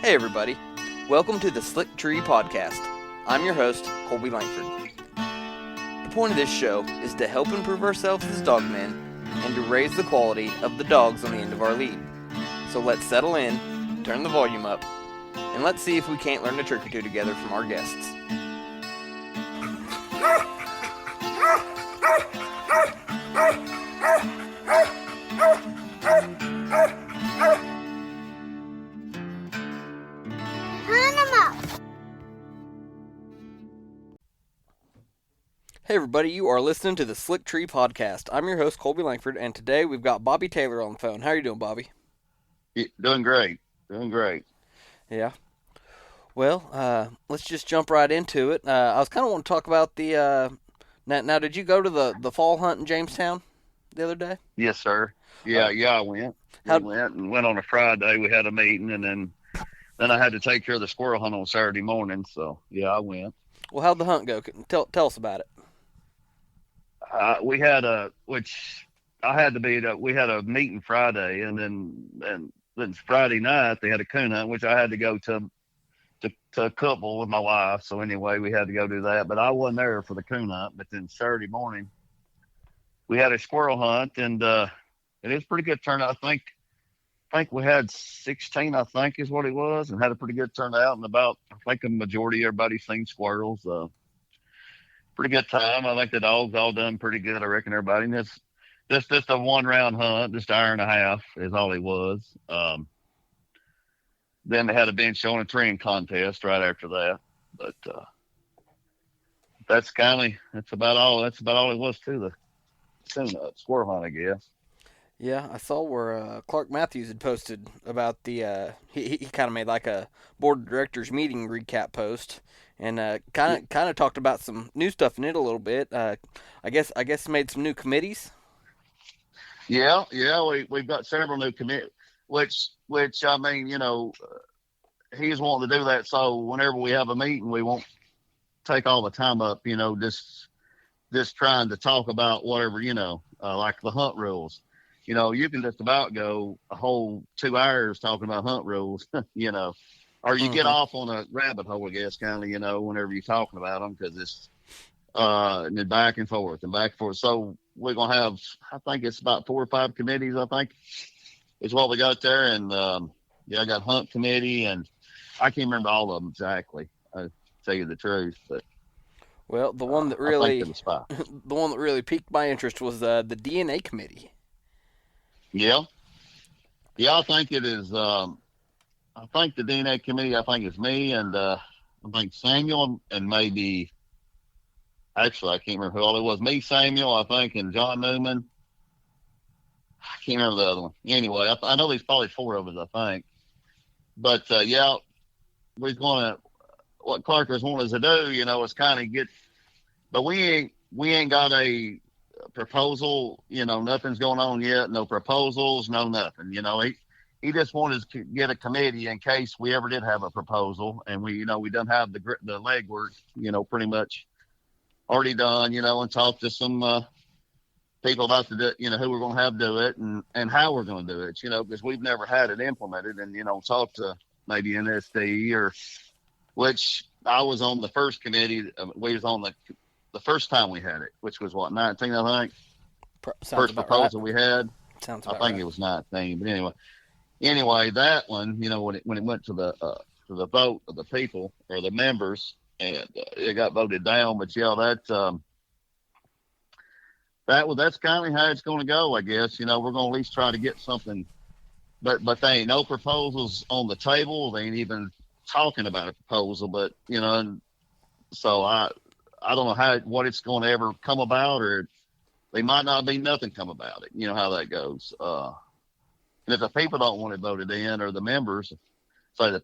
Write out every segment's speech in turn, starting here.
Hey everybody, welcome to the Slick Tree Podcast. I'm your host, Colby Langford. The point of this show is to help improve ourselves as dogmen and to raise the quality of the dogs on the end of our lead. So let's settle in, turn the volume up, and let's see if we can't learn a trick or two together from our guests. Hey everybody, you are listening to the Slick Tree Podcast. I'm your host, Colby Langford, and today we've got Bobby Taylor on the phone. How are you doing, Bobby? Doing great. Doing great. Yeah. Well, let's just jump right into it. I was kind of want to talk about the. Now, did you go to the fall hunt in Jamestown the other day? Yes, sir. Uh, Yeah, I went. We how? went on a Friday. We had a meeting, and then I had to take care of the squirrel hunt on Saturday morning. So yeah, I went. Well, how'd the hunt go? Tell us about it. We had a which I had to be. We had a meeting Friday, and then Friday night they had a coon hunt, which I had to go to a couple with my wife. So anyway, we had to go do that. But I wasn't there for the coon hunt. But then Saturday morning we had a squirrel hunt, and it is pretty good turnout. I think we had 16, I think is what it was, and had a pretty good turnout. And I think a majority of everybody seen squirrels. Pretty good time. I think the dogs all done pretty good. I reckon everybody. And this just a 1 round hunt, just an hour and a half is all it was. Then they had a bench showing a treeing contest right after that. But that's about all. That's about all it was to the squirrel hunt, I guess. Yeah, I saw where Clark Matthews had posted about the. He kind of made like a board of directors meeting recap post, and kind of talked about some new stuff in it a little bit. I guess made some new committees. Yeah. We've got several new commit, which I mean, he's wanting to do that. So whenever we have a meeting, we won't take all the time up. Just trying to talk about whatever, like the hunt rules. You can just about go a whole 2 hours talking about hunt rules, or you get Mm-hmm. off on a rabbit hole, I guess, kind of, whenever you're talking about them because it's and then back and forth and back and forth. So we're gonna have, I think it's about 4 or 5 committees. I think is what we got there, and yeah, I got hunt committee, and I can't remember all of them exactly. I tell you the truth, but Well, the one that I think there really was 5. the one that really piqued my interest was the DNA committee. Yeah, yeah, I think it is. I think the DNA committee. I think it's me and I think Samuel and maybe actually I can't remember who all it was. Me, Samuel, I think, and John Newman. I can't remember the other one. Anyway, I know there's probably 4 of us. I think, but yeah, we're going to what Clarkers want us to do. Is kind of get, but we ain't got a proposal. Nothing's going on yet. No proposals. No nothing. He just wanted to get a committee in case we ever did have a proposal, and we don't have the legwork, pretty much already done, and talked to some people about who we're going to have do it and how we're going to do it, because we've never had it implemented, and talk to maybe NSD or which I was on the first committee. We was on the first time we had it, which was what 19, I think. Sounds First about right. proposal we had, Sounds I about think right. it was 19, but anyway, that one, when it went to the vote of the people or the members, and it got voted down. But yeah, that's kind of how it's going to go, I guess. We're going to at least try to get something, but there ain't no proposals on the table. They ain't even talking about a proposal. But and so I don't know what it's going to ever come about, or they might not be nothing come about it. You know how that goes. And if the people don't want it voted in, or the members, say the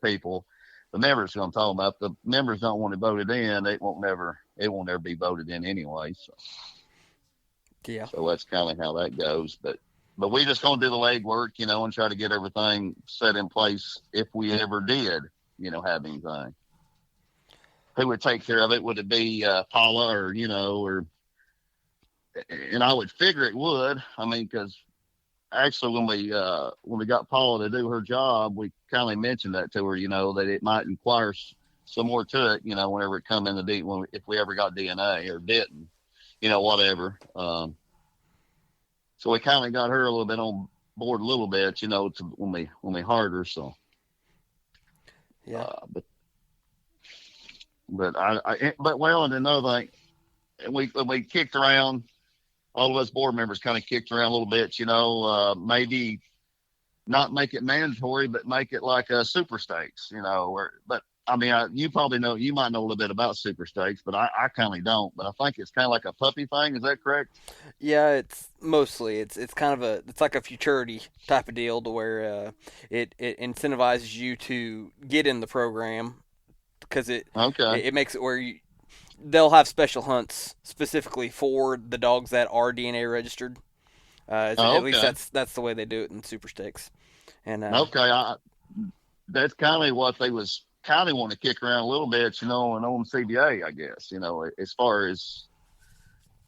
members who I'm talking about, the members don't want it voted in, it won't never be voted in anyway. Yeah. So that's kind of how that goes. But we just gonna do the legwork, and try to get everything set in place if we ever did, have anything. Who would take care of it? Would it be Paula or? And I would figure it would. I mean, because actually, when we got Paula to do her job, we kind of mentioned that to her, that it might inquire some more to it, whenever it come in the if we ever got DNA or didn't, whatever. So we kind of got her a little bit on board a little bit, when we hired her. So Yeah. But well, and another thing, we kicked around. All of us board members kind of kicked around a little bit, maybe not make it mandatory, but make it like a super stakes, but I mean, you probably know, you might know a little bit about super stakes, but I kind of don't, but I think it's kind of like a puppy thing. Is that correct? Yeah, it's mostly it's kind of it's like a futurity type of deal to where it incentivizes you to get in the program because Okay. it makes it where they'll have special hunts specifically for the dogs that are DNA registered. At least Okay. that's the way they do it in Super Stakes. And Okay. That's kind of what they was kind of want to kick around a little bit, and on CBA, I guess, as far as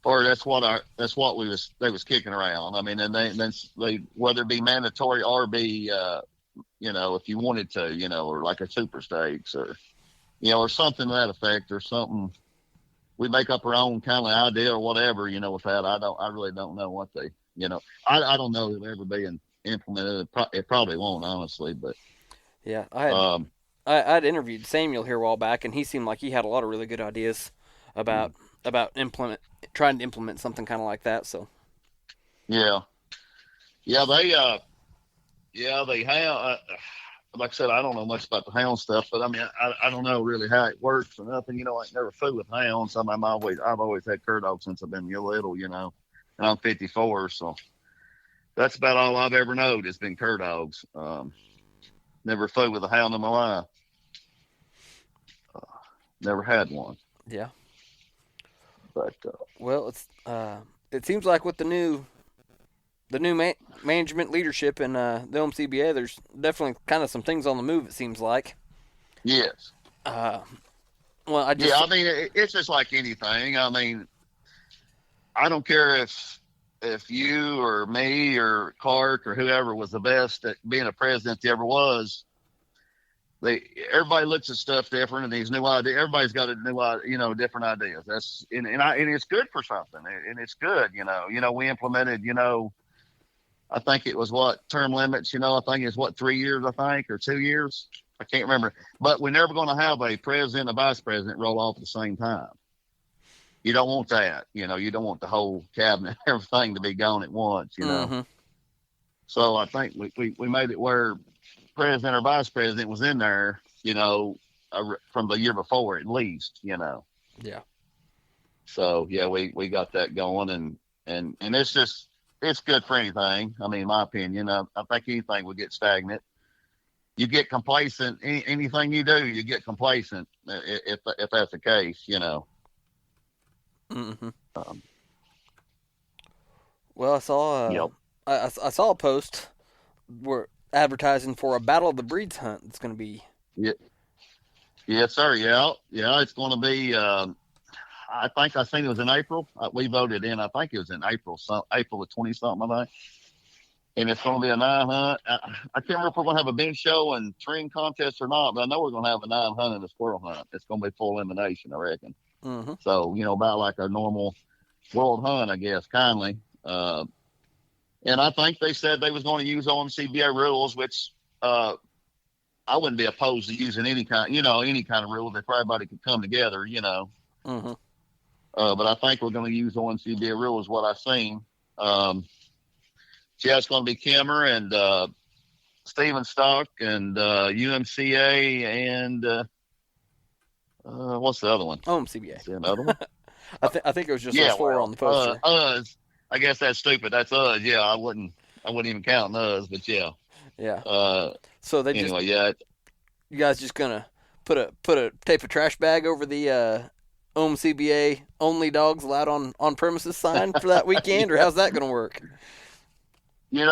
that's what they was kicking around. I mean, and they whether it be mandatory or be, if you wanted to, or like a super stakes or, or something to that effect or something. We make up our own kind of idea or whatever, with that. I really don't know what they, I don't know if it'll ever be implemented. It probably won't, honestly, but yeah, I'd interviewed Samuel here a while back, and he seemed like he had a lot of really good ideas about trying to implement something kind of like that. So yeah, they have. Like I said, I don't know much about the hound stuff, but I mean, I don't know really how it works or nothing. I never fooled with hounds. I mean, I've always had cur dogs since I've been little. And I'm 54, so that's about all I've ever known has been cur dogs. Never fooled with a hound in my life. Never had one. yeah. But Well, it seems like with the new management leadership in the OMCBA, there's definitely kind of some things on the move. It seems like. yes. Well, I mean, it's just like anything. I mean, I don't care if you or me or Clark or whoever was the best at being a president there ever was. Everybody looks at stuff different, and these new ideas. Everybody's got a new, different ideas. That's and it's good for something, and it's good. We implemented. I think it was term limits. I think it's 3 years. I think or 2 years. I can't remember. But we're never going to have a president and a vice president roll off at the same time. You don't want that. You don't want the whole cabinet, everything to be gone at once. Mm-hmm. So I think we made it where president or vice president was in there, from the year before at least, Yeah. So yeah, we got that going, and it's just it's good for anything. I mean, in my opinion, I think anything would get stagnant. You get complacent. Anything you do, you get complacent if that's the case, Mm-hmm. Well, I saw Yep. I saw a post where advertising for a Battle of the Breeds hunt. It's going to be. Yeah. Yes, sir. Yeah. It's going to be. I think I seen it was in April. We voted in. I think it was in April. April the 20 something. I think. And it's going to be a 9 hunt. I can't remember if we're going to have a bench show and string contest or not, but I know we're going to have a 9 hunt and a squirrel hunt. It's going to be full elimination, I reckon. Mm-hmm. So, about like a normal world hunt, I guess, kindly. And I think they said they was going to use OMCBA rules, which I wouldn't be opposed to using any kind of rules if everybody could come together, Mm-hmm. But I think we're going to use OMCBA rules, what I've seen. Yeah, it's going to be Kimmer and Steven Stock and UMCA and what's the other one? OMCBA. Is there another one? I think it was just those four on the poster. I guess that's stupid. That's us. Yeah, I wouldn't even count us, but yeah. Yeah. So they anyway, yeah. You guys just gonna put a tape of trash bag over the OMCBA only dogs allowed on premises sign for that weekend, or how's that gonna work? They're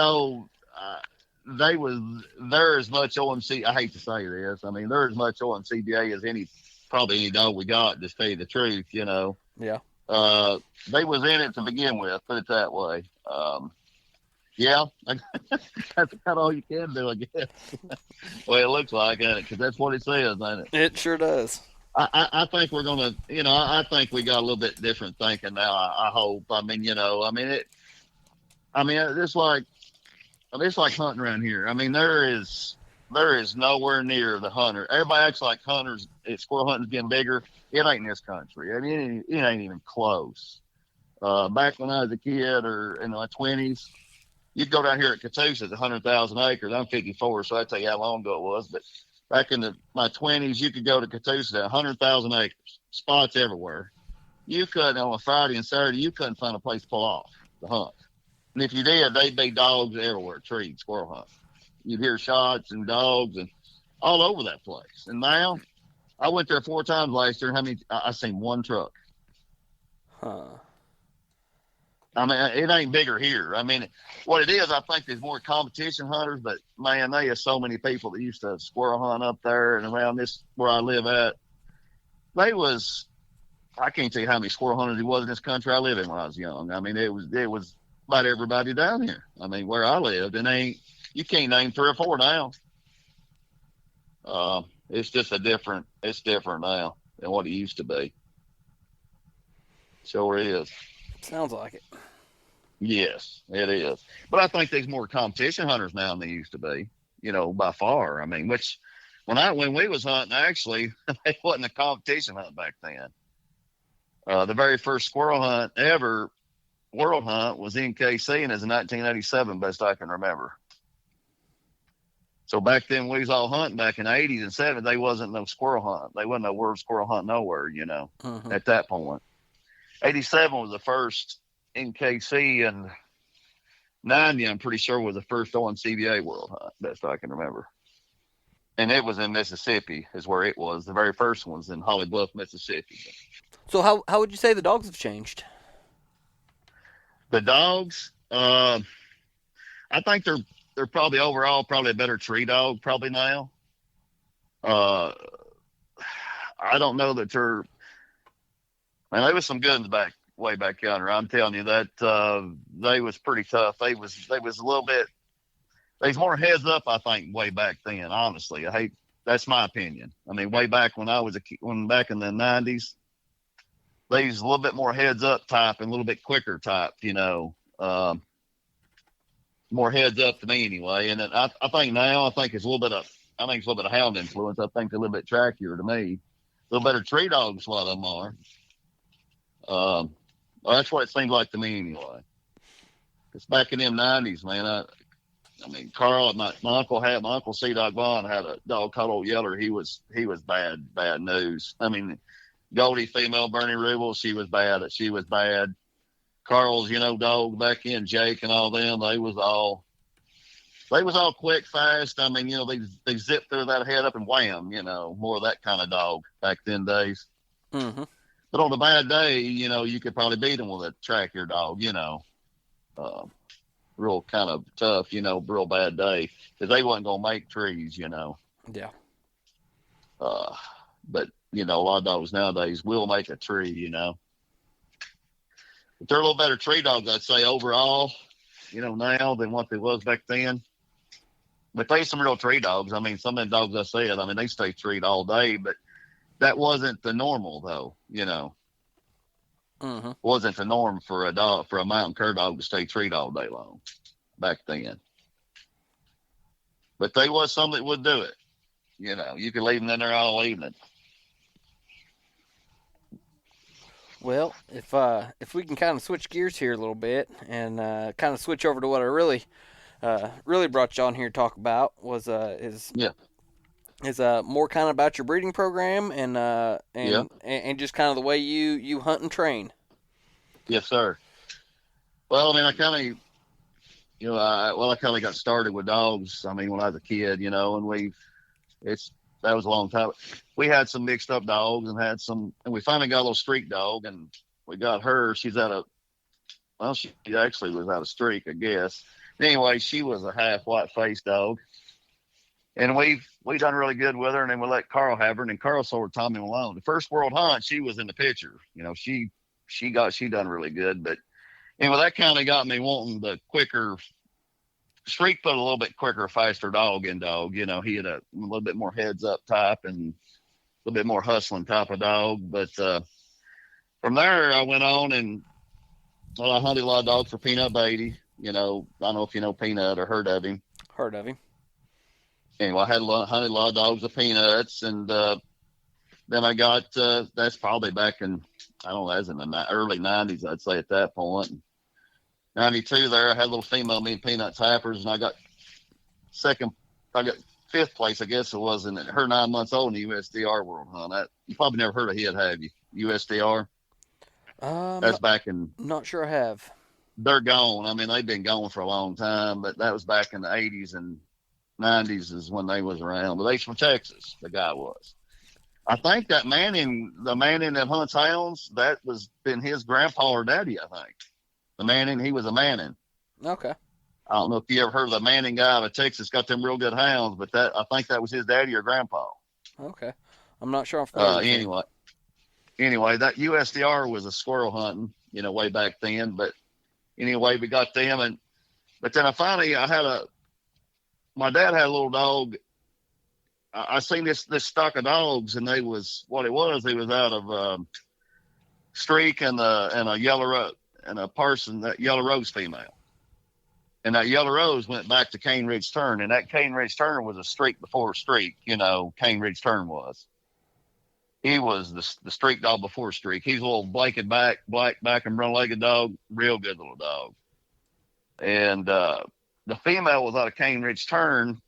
as much OMC. I hate to say this. I mean, they're as much OMCBA as probably any dog we got. Just tell you the truth, Yeah. They was in it to begin with. Put it that way. Yeah, that's kind of all you can do, I guess. Well, it looks like it because that's what it says, ain't it? It sure does. I think we're gonna, I think we got a little bit different thinking now. I hope. I mean, I mean it. I mean, it's like hunting around here. I mean, there is nowhere near the hunter. Everybody acts like hunters, squirrel hunting's getting bigger. It ain't in this country. I mean, it ain't even close. Back when I was a kid or in my 20s, you'd go down here at Catoosa, it's 100,000 acres. I'm 54, so I tell you how long ago it was. But back in my 20s, you could go to Catoosa, 100,000 acres, spots everywhere. You couldn't, on a Friday and Saturday, you couldn't find a place to pull off to hunt. And if you did, they'd be dogs everywhere, trees, squirrel hunt. You'd hear shots and dogs and all over that place. And now, I went there 4 times last year. How many? I seen one truck. Huh. I mean, it ain't bigger here. I mean, what it is, I think there's more competition hunters, but man, there is so many people that used to squirrel hunt up there and around this where I live at. I can't tell you how many squirrel hunters there was in this country I lived in when I was young. I mean, it was about everybody down here. I mean, where I lived, and you can't name 3 or 4 now. It's just it's different now than what it used to be. Sure is. Sounds like it. Yes, it is. But I think there's more competition hunters now than there used to be, by far. I mean, which when we was hunting, actually, it wasn't a competition hunt back then. The very first squirrel hunt ever, world hunt, was in KC, and it was in 1987, best I can remember. So back then, we was all hunting back in the 80s and 70s. They wasn't no squirrel hunt. They wasn't no word squirrel hunt nowhere, at that point. 87 was the first in KC, and 90, I'm pretty sure, was the first on CBA world hunt, best I can remember. And it was in Mississippi, is where it was. The very first one was in Holly Bluff, Mississippi. So how would you say the dogs have changed? The dogs, I think they're probably overall probably a better tree dog probably now. I don't know that they're. Man, there was some good ones way back yonder. I'm telling you that they was pretty tough. They was a little bit. There's more heads up, I think, way back then. Honestly, that's my opinion. I mean, way back when I was back in the 90s, they was a little bit more heads up type and a little bit quicker type. More heads up to me anyway. And I think now, it's a little bit of hound influence. I think they're a little bit trackier to me. A little better tree dogs, a lot of them are. Well, that's what it seemed like to me anyway. It's back in them 90s, man. I mean, Carl, my uncle C. Dog Vaughn had a dog called Old Yeller. He was bad news. I mean, Goldie, female Bernie Rubel, she was bad. Carl's, dog back in, Jake and all them, they was all quick, fast. I mean, they zipped through that head up and wham, more of that kind of dog back then days. Mm-hmm. But on a bad day, you could probably beat them with a trackier dog, real kind of tough, real bad day, because they wasn't going to make trees, Yeah. But, a lot of dogs nowadays will make a tree, But they're a little better tree dogs, I'd say, overall, now than what they was back then. But there's some real tree dogs. I mean, some of the dogs I said, they stay treed all day, but that wasn't the normal, though, Mm-hmm. Wasn't the norm for a mountain cur dog to stay treed all day long back then. But there was some that would do it. You could leave them in there all evening. Well, if we can kind of switch gears here a little bit and kind of switch over to what I really brought you on here to talk about is more kind of about your breeding program and just kind of the way you hunt and train. Yes, sir. Well, I mean, I kind of got started with dogs. I mean, when I was a kid, and that was a long time. We had some mixed up dogs and we finally got a little streak dog, and we got her. She actually was out of streak, I guess. Anyway, she was a half white faced dog. And we done really good with her, and then we let Carl have her, and then Carl sold her Tommy Malone. The first world hunt, she was in the picture. She done really good. But anyway, that kind of got me wanting the quicker Streak put a little bit quicker, faster dog in dog. He had a little bit more heads up type and a little bit more hustling type of dog. But from there, I went on and I hunted a lot of dogs for Peanut Beatty. I don't know if you know Peanut or heard of him. Heard of him. Anyway, I hunted a lot of dogs with Peanuts, and then I got that's probably back in, I don't know, that's in the early '90s, I'd say at that point. 92 there, I had a little female, me and Peanuts Happers, and I got fifth place, I guess it was, in her 9 months old in the USDR World Hunt. You probably never heard of it, have you? USDR? That's back in. Not sure I have. They're gone. I mean, they've been gone for a long time, but that was back in the 80s and 90s is when they was around. But they's from Texas, the guy was. I think that the Manning that hunts hounds, that was been his grandpa or daddy, I think. The Manning, he was a Manning. Okay. I don't know if you ever heard of the Manning guy out of Texas, got them real good hounds, but I think that was his daddy or grandpa. Okay. I'm not sure. Anyway, that USDR was a squirrel hunting, way back then. But anyway, we got them, but then my dad had a little dog. I seen this stock of dogs, and they was out of Streak and a that Yellow Rose female. And that Yellow Rose went back to Cane Ridge Turn, and that Cane Ridge Turn was a streak before Streak. Cane Ridge Turn was. He was the streak dog before Streak. He's a little black back and brown-legged dog, real good little dog. And the female was out of Cane Ridge Turn,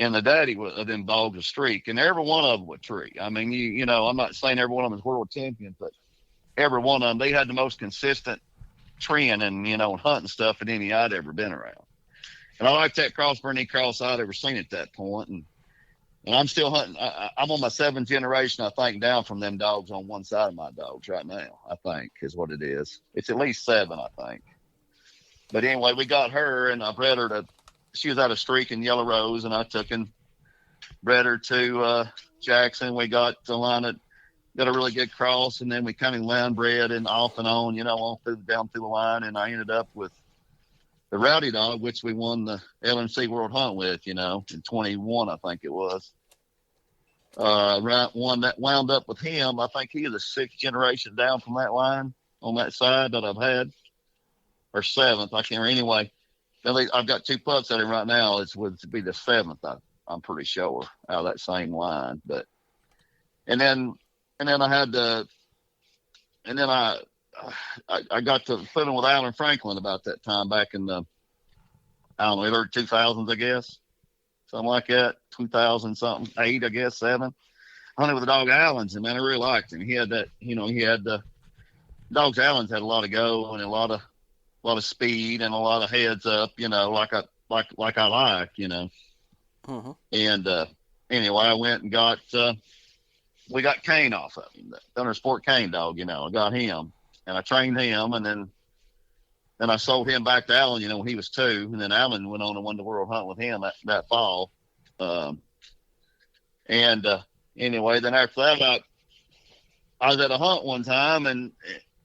and the daddy of them dogs was Streak, and every one of them would tree. I mean, I'm not saying every one of them is world champion, but every one of them, they had the most consistent treeing and hunting stuff than any I'd ever been around. And I like that crossbreed cross I'd ever seen at that point. And I'm still hunting. I'm on my 7th generation, I think, down from them dogs on one side of my dogs right now, I think, is what it is. It's at least 7, I think. But anyway, we got her, and I bred her she was out of Streak and Yellow Rose, and I took and bred her to Jackson. We got a really good cross, and then we kind of land bred and off and on, down through the line, and I ended up with the Rowdy dog, which we won the LMC World Hunt with, in 21, I think it was. One that wound up with him. I think he is the 6th generation down from that line on that side that I've had, or 7th. I can't remember. Anyway, I've got 2 pups at him right now. It would be the 7th, I'm pretty sure, out of that same line. But and then I had I got to fiddling with Alan Franklin about that time back in the, I don't know, early 2000s, I guess. Something like that, 2000 something, 8, I guess, 7. Hunted with the dog Allens, and man, I really liked him. He had that, the dogs Allens had a lot of go and a lot of speed and a lot of heads up, like I like. Uh-huh. And anyway, I went and got we got Kane off of him, the Thunder Sport Kane dog. I got him, and I trained him, and then I sold him back to Alan, when he was 2, and then Alan went on and won the World Hunt with him that fall. Anyway, then after that, I was at a hunt one time, and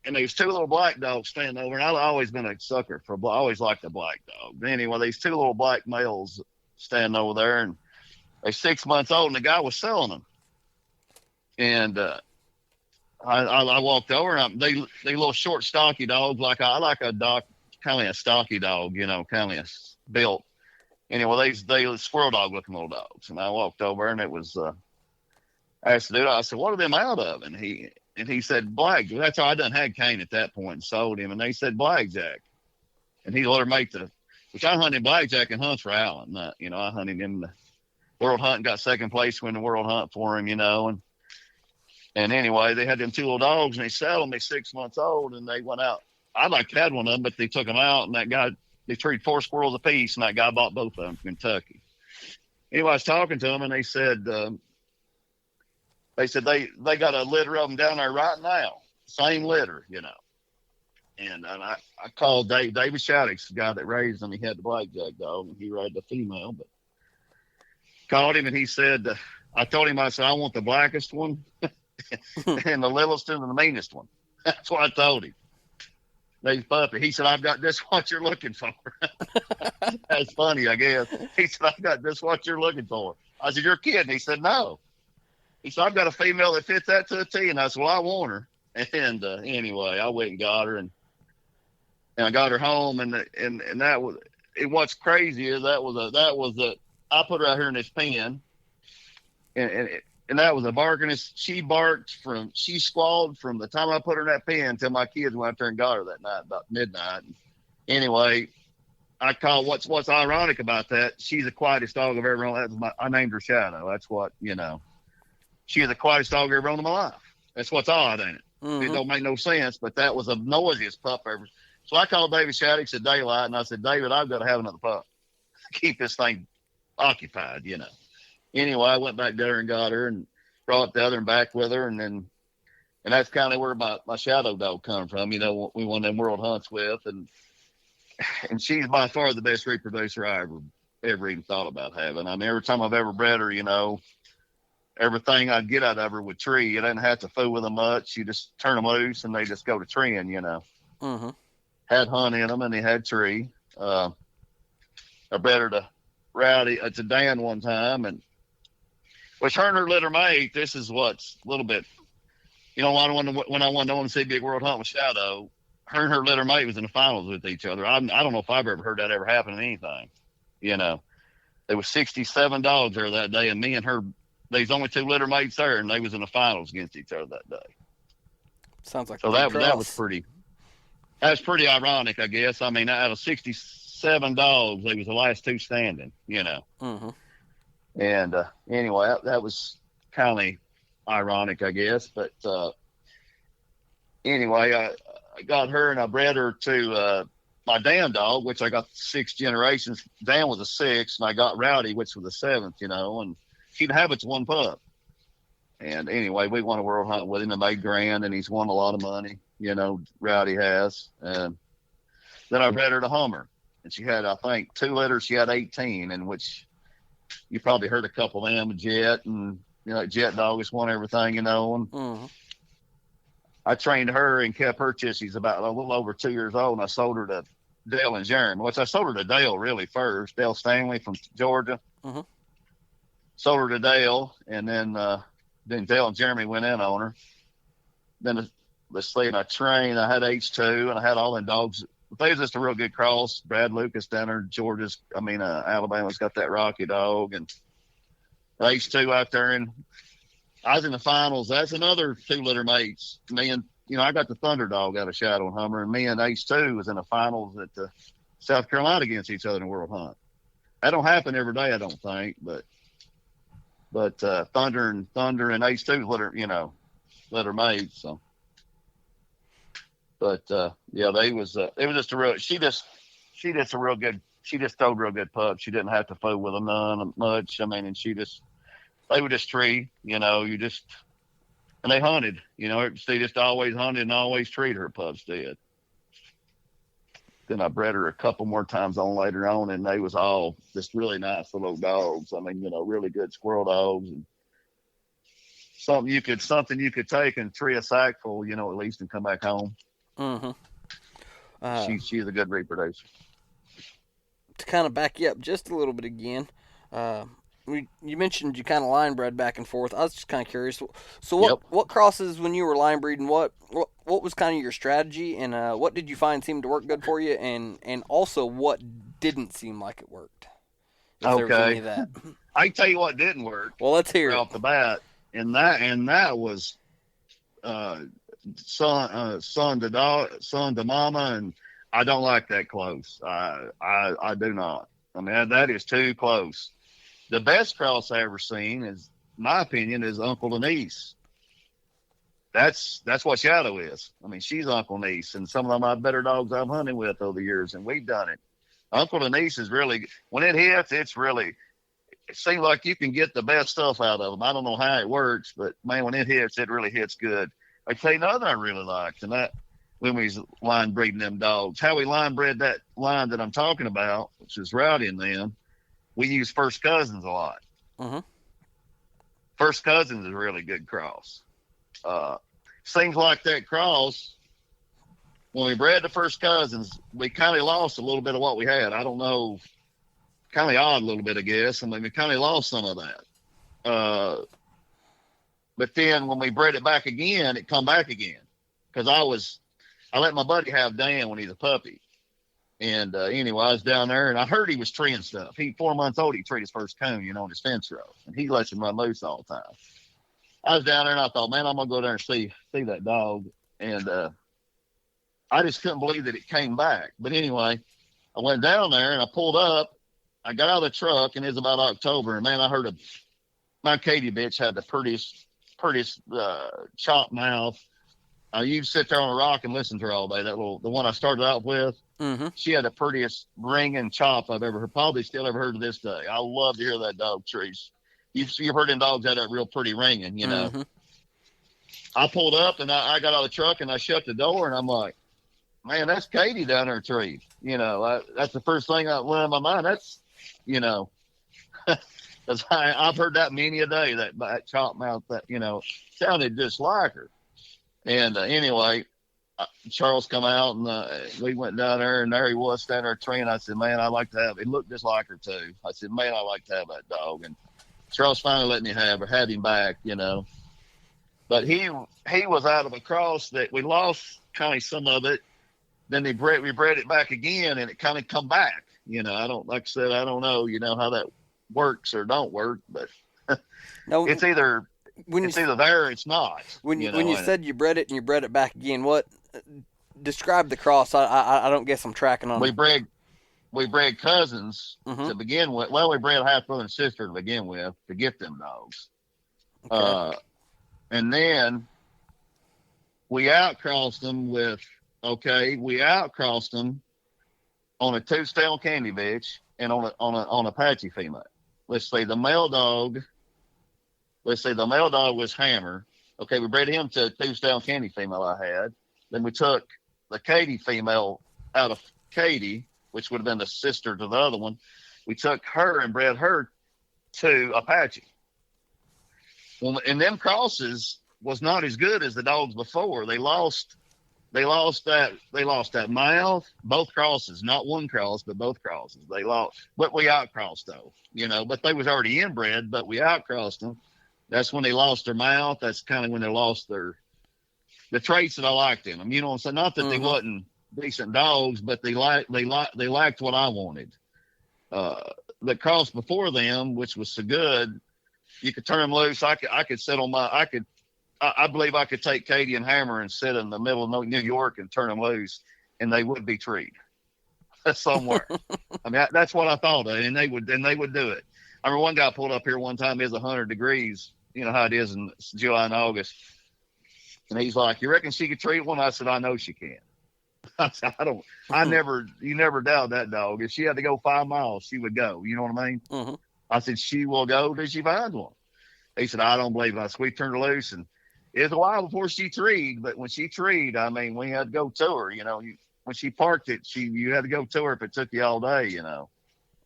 there was 2 little black dogs standing over, and I've always been a sucker I always liked the black dog. But anyway, these 2 little black males standing over there, and they're 6 months old, and the guy was selling them. And I walked over, and they little short, stocky dogs. I like a dog, kind of a stocky dog, kind of built. Anyway, they squirrel dog looking little dogs. And I walked over, and it was, I asked the dude, I said, what are them out of? And he said, black. That's how I done had Kane at that point and sold him. And they said, blackjack. And he let her make which I hunted blackjack and hunts for Allen. I hunted him the World Hunt and got 2nd place win the World Hunt for him, And anyway, they had them 2 little dogs, and they sold them. They're 6 months old, and they went out. I'd like to have one of them, but they took them out, and that guy, they treated 4 squirrels apiece, and that guy bought both of them from Kentucky. Anyway, I was talking to them, and they said they got a litter of them down there right now, same litter, And I called David Shaddix, the guy that raised them. He had the blackjack dog, and he raised the female, but called him, and he said, I told him, I said, I want the blackest one. And the littlest and the meanest one. That's what I told him. Nate's puppy. He said, I've got this what you're looking for. That's funny, I guess. He said, I've got this what you're looking for. I said, you're kidding. He said, no. He said, I've got a female that fits that to a T. And I said, well, I want her. And anyway, I went and got her, and I got her home, and that was, and what's crazy is that was a I put her out here in this pen, and that was a barking. She squalled from the time I put her in that pen until my kids went out there and got her that night about midnight. Anyway, I call what's ironic about that. She's the quietest dog I've ever owned. I named her Shadow. That's what, she is the quietest dog I've ever owned in my life. That's what's odd, ain't it? Mm-hmm. It don't make no sense, but that was the noisiest pup ever. So I called David Shaddix at daylight, and I said, David, I've got to have another pup. Keep this thing occupied, Anyway, I went back there and got her and brought the other one back with her, and that's kind of where my shadow dog come from. We won them world hunts with, and she's by far the best reproducer I ever even thought about having. I mean, every time I've ever bred her, everything I'd get out of her would tree. You didn't have to fool with them much. You just turn them loose, and they just go to treeing, Mm-hmm. Had hunt in them, and they had tree. I bred her to Rowdy, to Dan one time, and which her and her litter mate, this is what's a little bit, when I wanted to want to see Big World Hunt with Shadow, her and her litter mate was in the finals with each other. I don't know if I've ever heard that ever happen in anything. There was 67 dogs there that day, and me and her, there's only 2 litter mates there, and they was in the finals against each other that day. Sounds like so that was pretty. That was pretty ironic, I guess. I mean, out of 67 dogs, they was the last 2 standing. Mm-hmm. And anyway, that was kind of ironic, I guess. But anyway, I got her, and I bred her to my Dan dog, which I got 6 generations. Dan was a 6th, and I got Rowdy, which was the 7th, and she inhabits 1 pup. And anyway, we won a world hunt with him and made grand, and he's won a lot of money, Rowdy has. And then I bred her to Hummer, and she had, I think, 2 litters. She had 18, in which you probably heard a couple of them, Jet, and, Jet dog has won everything, and mm-hmm. I trained her and kept her till she's about a little over 2 years old, and I sold her to Dale and Jeremy, which I sold her to Dale really first, Dale Stanley from Georgia. Mm-hmm. Sold her to Dale, and then Dale and Jeremy went in on her. Then let's see, and I trained. I had H2, and I had all them dogs. They was just a real good cross. Brad Lucas down there, Alabama's got that Rocky dog, and H2 out there, and I was in the finals. That's another 2 litter mates. Me and I got the Thunder dog out of Shadow and Hummer, and me and H2 was in the finals at South Carolina against each other in a world hunt. That don't happen every day, I don't think, but Thunder and H2 litter mates. So, but yeah, it was just a real. She just a real good. She just told real good pups. She didn't have to fool with them none much. I mean, and they would just tree. And they hunted. They just always hunted and always treated her pups did. Then I bred her a couple more times on later on, and they was all just really nice little dogs. I mean, really good squirrel dogs, and something you could take and tree a sack full, at least, and come back home. Mm-hmm. She's a good reproducer. To kind of back you up just a little bit again, you mentioned you kind of line bred back and forth. I was just kind of curious. So what crosses when you were line breeding? What was kind of your strategy, and what did you find seemed to work good for you, and also what didn't seem like it worked? Okay, there was any of that. I can tell you what didn't work. Well, let's hear it off the bat, and that was son to mama, and I don't like that close. I do not. I mean, that is too close. The best cross I ever seen is, in my opinion, is uncle to niece. That's what Shadow is. I mean, she's uncle niece, and some of my better dogs I've hunted with over the years, and we've done it. Uncle to niece is really, when it hits, it seems like you can get the best stuff out of them. I don't know how it works, but man, when it hits, it really hits good. I tell you another I really liked, and that when we was line breeding them dogs, how we line bred that line that I'm talking about, which is Rowdy and them, we use first cousins a lot. Mm-hmm. First cousins is a really good cross. Seems like that cross, when we bred the first cousins, we kind of lost a little bit of what we had. I don't know, kind of odd a little bit, I guess. I mean, we kind of lost some of that. But then when we bred it back again, it come back again. Because I let my buddy have Dan when he's a puppy. And anyway, I was down there, and I heard he was treeing stuff. 4 months old, he treed his first coon, on his fence row. And he lets him run loose all the time. I was down there, and I thought, man, I'm going to go there and see that dog. And I just couldn't believe that it came back. But anyway, I went down there, and I pulled up. I got out of the truck, and it was about October. And, man, I heard my Katie bitch had the prettiest chopped mouth. You sit there on a rock and listen to her all day. The one I started out with, she had the prettiest ringing chop I've ever heard. Probably still ever heard to this day. I love to hear that dog trees. You've heard them dogs have that real pretty ringing, I pulled up and I got out of the truck and I shut the door and I'm like, man, that's Katie down there trees. That's the first thing that went in my mind. That's, because I've heard that many a day, that chop mouth, that, sounded just like her. And anyway, Charles come out and we went down there and there he was standing there treeing. I said, man, I'd like to have, it looked just like her too. I said, man, I'd like to have that dog. And Charles finally let me have him back, But he was out of a cross that we lost kind of some of it. Then we bred it back again and it kind of come back. Like I said, I don't know, how that works or don't work, but no, it's either there or it's not. When you said you bred it back again, what describe the cross? I don't guess I'm tracking on. We bred cousins to begin with. Well, we bred half brother and sister to begin with to get them dogs. Okay. And then we outcrossed them on a two-stone candy bitch and on Apache female. Let's say the male dog was Hammer. Okay, we bred him to a two-stone candy female I had. Then we took the Katie female out of Katie, which would have been the sister to the other one. We took her and bred her to Apache. Well, and them crosses was not as good as the dogs before. They lost that mouth, both crosses, not one cross, but both crosses. They lost, but we outcrossed though, but they was already inbred, but we outcrossed them. That's when they lost their mouth. That's kind of when they lost the traits that I liked in them. You know what I'm saying? Not that they wasn't decent dogs, but they lacked what I wanted. The cross before them, which was so good, you could turn them loose. I could sit on I believe I could take Katie and Hammer and sit in the middle of New York and turn them loose, and they would be treed somewhere. I mean, that's what I thought of, and they would do it. I remember one guy pulled up here one time. It was 100 degrees. You know how it is in July and August. And he's like, "You reckon she could treat one?" I said, "I know she can." I said, you never doubt that dog. If she had to go 5 miles, she would go. You know what I mean? I said, "She will go till she finds one." He said, "I don't believe it." I said, "We turned her loose, and it was a while before she treed, but when she treed, I mean, we had to go to her. When she parked it, you had to go to her if it took you all day.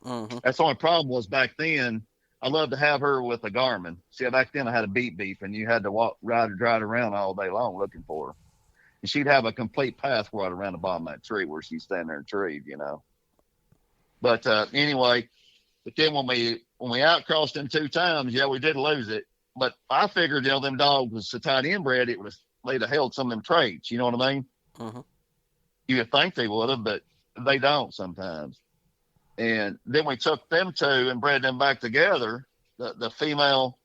That's the only problem was back then. I loved to have her with a Garmin. See, back then I had a beep, and you had to ride around all day long looking for her. And she'd have a complete path right around the bottom of that tree where she'd stand there and treed, But anyway, but then when we outcrossed them 2 times, yeah, we did lose it. But I figured, them dogs was so tight inbred, they'd have held some of them traits. You know what I mean? You would think they would have, but they don't sometimes. And then we took them 2 and bred them back together. The female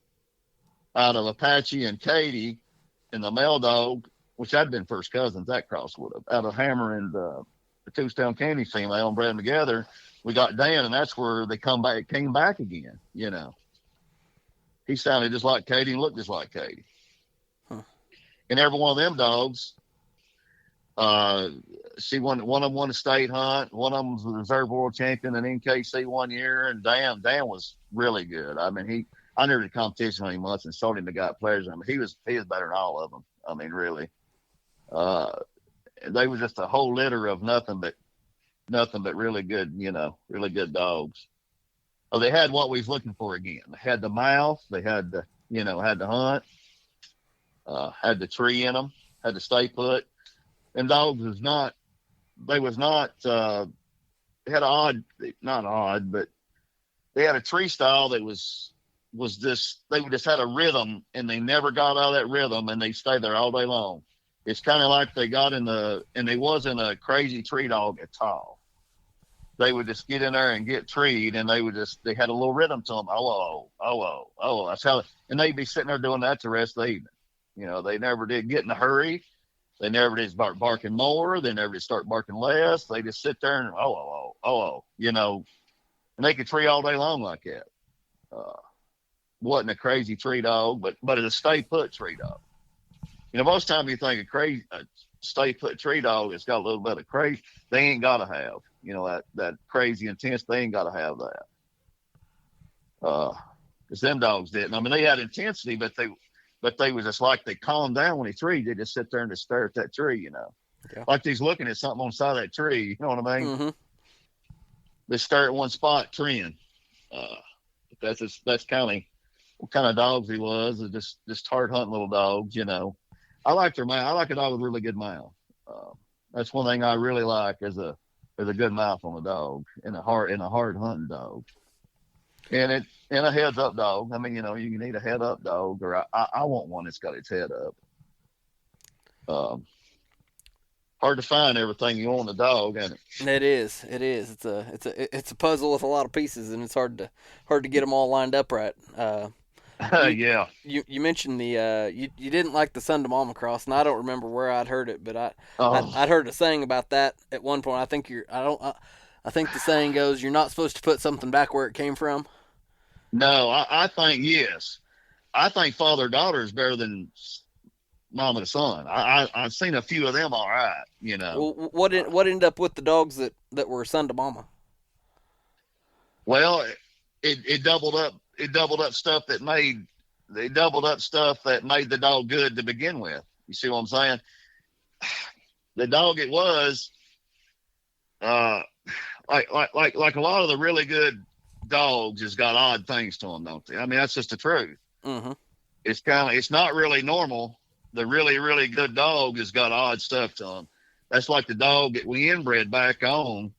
out of Apache and Katie, and the male dog, which had been first cousins, that cross would have, out of Hammer and the two-stone candy female, and bred them together. We got Dan, and that's where they came back again. He sounded just like Katie and looked just like Katie. And every one of them dogs, one of them won a state hunt. One of them was a reserve world champion in NKC one year. And Dan was really good. I mean, I never did competition on him once and sold him to got players. I mean, he was better than all of them. I mean, really. They was just a whole litter of nothing but really good, really good dogs. Oh, they had what we was looking for again. They had the mouth. They had the hunt. Had the tree in them. Had the stay put. And dogs was not, they was not, they had not odd, but they had a tree style that was this, they just had a rhythm and they never got out of that rhythm and they stayed there all day long. It's kind of like they got and they wasn't a crazy tree dog at all. They would just get in there and get treed, and they had a little rhythm to them. Oh, oh, oh, oh, oh. That's how, and they'd be sitting there doing that the rest of the evening. You know, they never did get in a hurry. They never did start barking more. They never did start barking less. They just sit there and, oh, oh, oh, oh, oh, you know, and they could tree all day long like that. Wasn't a crazy tree dog, but it's a stay put tree dog. You know, most time you think a stay put tree dog that's got a little bit of crazy, they ain't got to have, you know, that crazy intense, they ain't got to have that. Because them dogs didn't. I mean, they had intensity, but they was just like they calmed down when he treed. They just sit there and just stare at that tree, you know. Yeah. Like he's looking at something on the side of that tree, you know what I mean? Mm-hmm. They stare at one spot, treeing. That's kind of what kind of dogs he was. Just hard hunting little dogs, you know. I like their mouth. I like a dog with a really good mouth. That's one thing I really like is a good mouth on a dog and a hard hunting dog. And a heads up dog. I mean, you know, you need a head up dog, or I want one that's got its head up. Hard to find everything you want in a dog, isn't it? It is. It's a puzzle with a lot of pieces, and it's hard to get them all lined up right. Yeah. You mentioned the you didn't like the son to mama cross, and I don't remember where I'd heard it, but I'd heard a saying about that at one point. I think I think the saying goes, you're not supposed to put something back where it came from. No, I think yes. I think father daughter is better than mama to son. I've seen a few of them all right, you know. Well, what ended up with the dogs that were son to mama? Well, it doubled up. It doubled up stuff that made the dog good to begin with. You see what I'm saying? The dog it was, like a lot of the really good dogs has got odd things to them, don't they? I mean, that's just the truth. Mm-hmm. It's not really normal. The really, really good dog has got odd stuff to them. That's like the dog that we inbred back on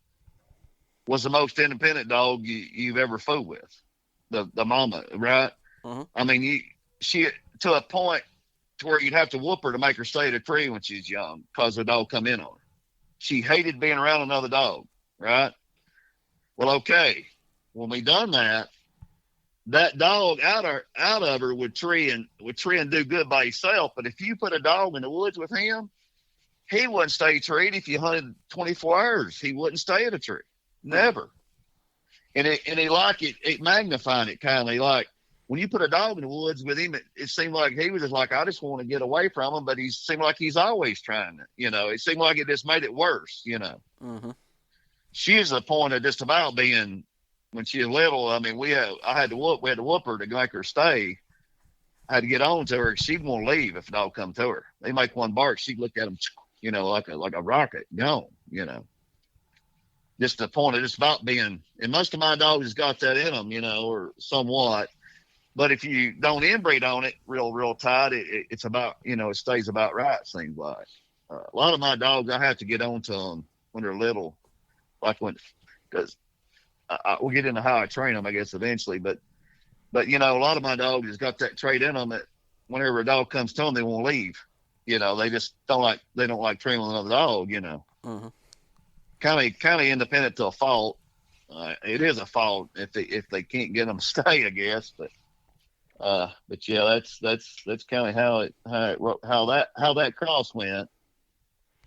was the most independent dog you've ever fooled with. The mama, right? Mm-hmm. I mean, she to a point to where you'd have to whoop her to make her stay at a tree when she's young because the dog come in on her. She hated being around another dog, right? Well, okay. When we done that dog out of her would tree and do good by himself. But if you put a dog in the woods with him, he wouldn't stay treed. If you hunted 24 hours, he wouldn't stay at a tree. Never. And he liked it magnified it kind of like when you put a dog in the woods with him, it seemed like he was just like, I just want to get away from him, but he seemed like he's always trying to, you know, it seemed like it just made it worse, you know. Mm-hmm. She was the point of just about being, when she was little, I mean, we had to whoop her to make her stay. I had to get on to her. She'd want to leave if a dog come to her. They make one bark, she'd look at them, you know, like a rocket, gone, you know. Just the point of just about being, and most of my dogs has got that in them, you know, or somewhat. But if you don't inbreed on it real tight, it's about, you know, it stays about right, seems like. A lot of my dogs, I have to get on to them when they're little, like because we'll get into how I train them, I guess, eventually. But you know, a lot of my dogs has got that trait in them that whenever a dog comes to them, they won't leave. You know, they just don't like training with another dog, you know. Mm-hmm. Kind of independent to a fault. It is a fault if they can't get them to stay, I guess. But yeah, that's kind of how that cross went.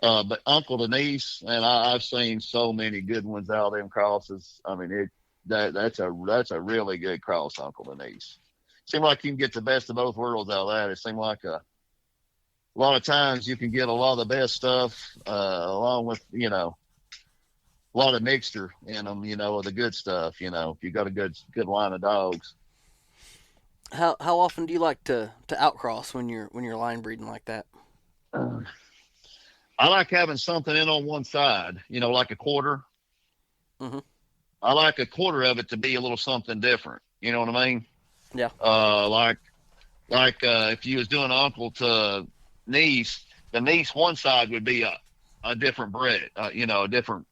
But uncle to niece, and I've seen so many good ones out of them crosses. I mean, that's a really good cross, uncle to niece. Seems like you can get the best of both worlds out of that. It seemed like a lot of times you can get a lot of the best stuff along with, you know, a lot of mixture in them, you know, of the good stuff, you know, if you got a good line of dogs. How often do you like to outcross when you're line breeding like that? I like having something in on one side, you know, like a quarter. Mm-hmm. I like a quarter of it to be a little something different. You know what I mean? Yeah. Like if you was doing uncle to niece, the niece one side would be a different bred, a different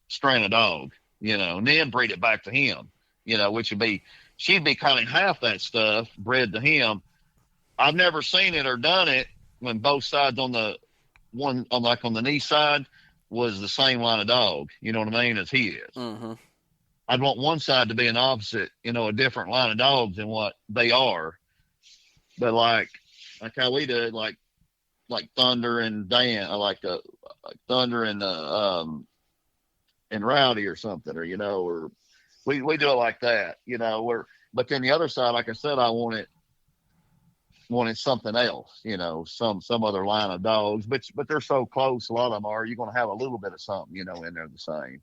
strain of dog, and then breed it back to him, which would be, she'd be kind of half that stuff bred to him. I've never seen it or done it when both sides on the one on the knee side was the same line of dog, you know what I mean, as he is. Mm-hmm. I'd want one side to be an opposite, a different line of dogs than what they are. But like how we do it, like Thunder and Dan, I like Thunder and Rowdy or something, or we do it like that, but then the other side, like I said, I wanted something else, some other line of dogs, but they're so close. A lot of them are. You're going to have a little bit of something, in there the same,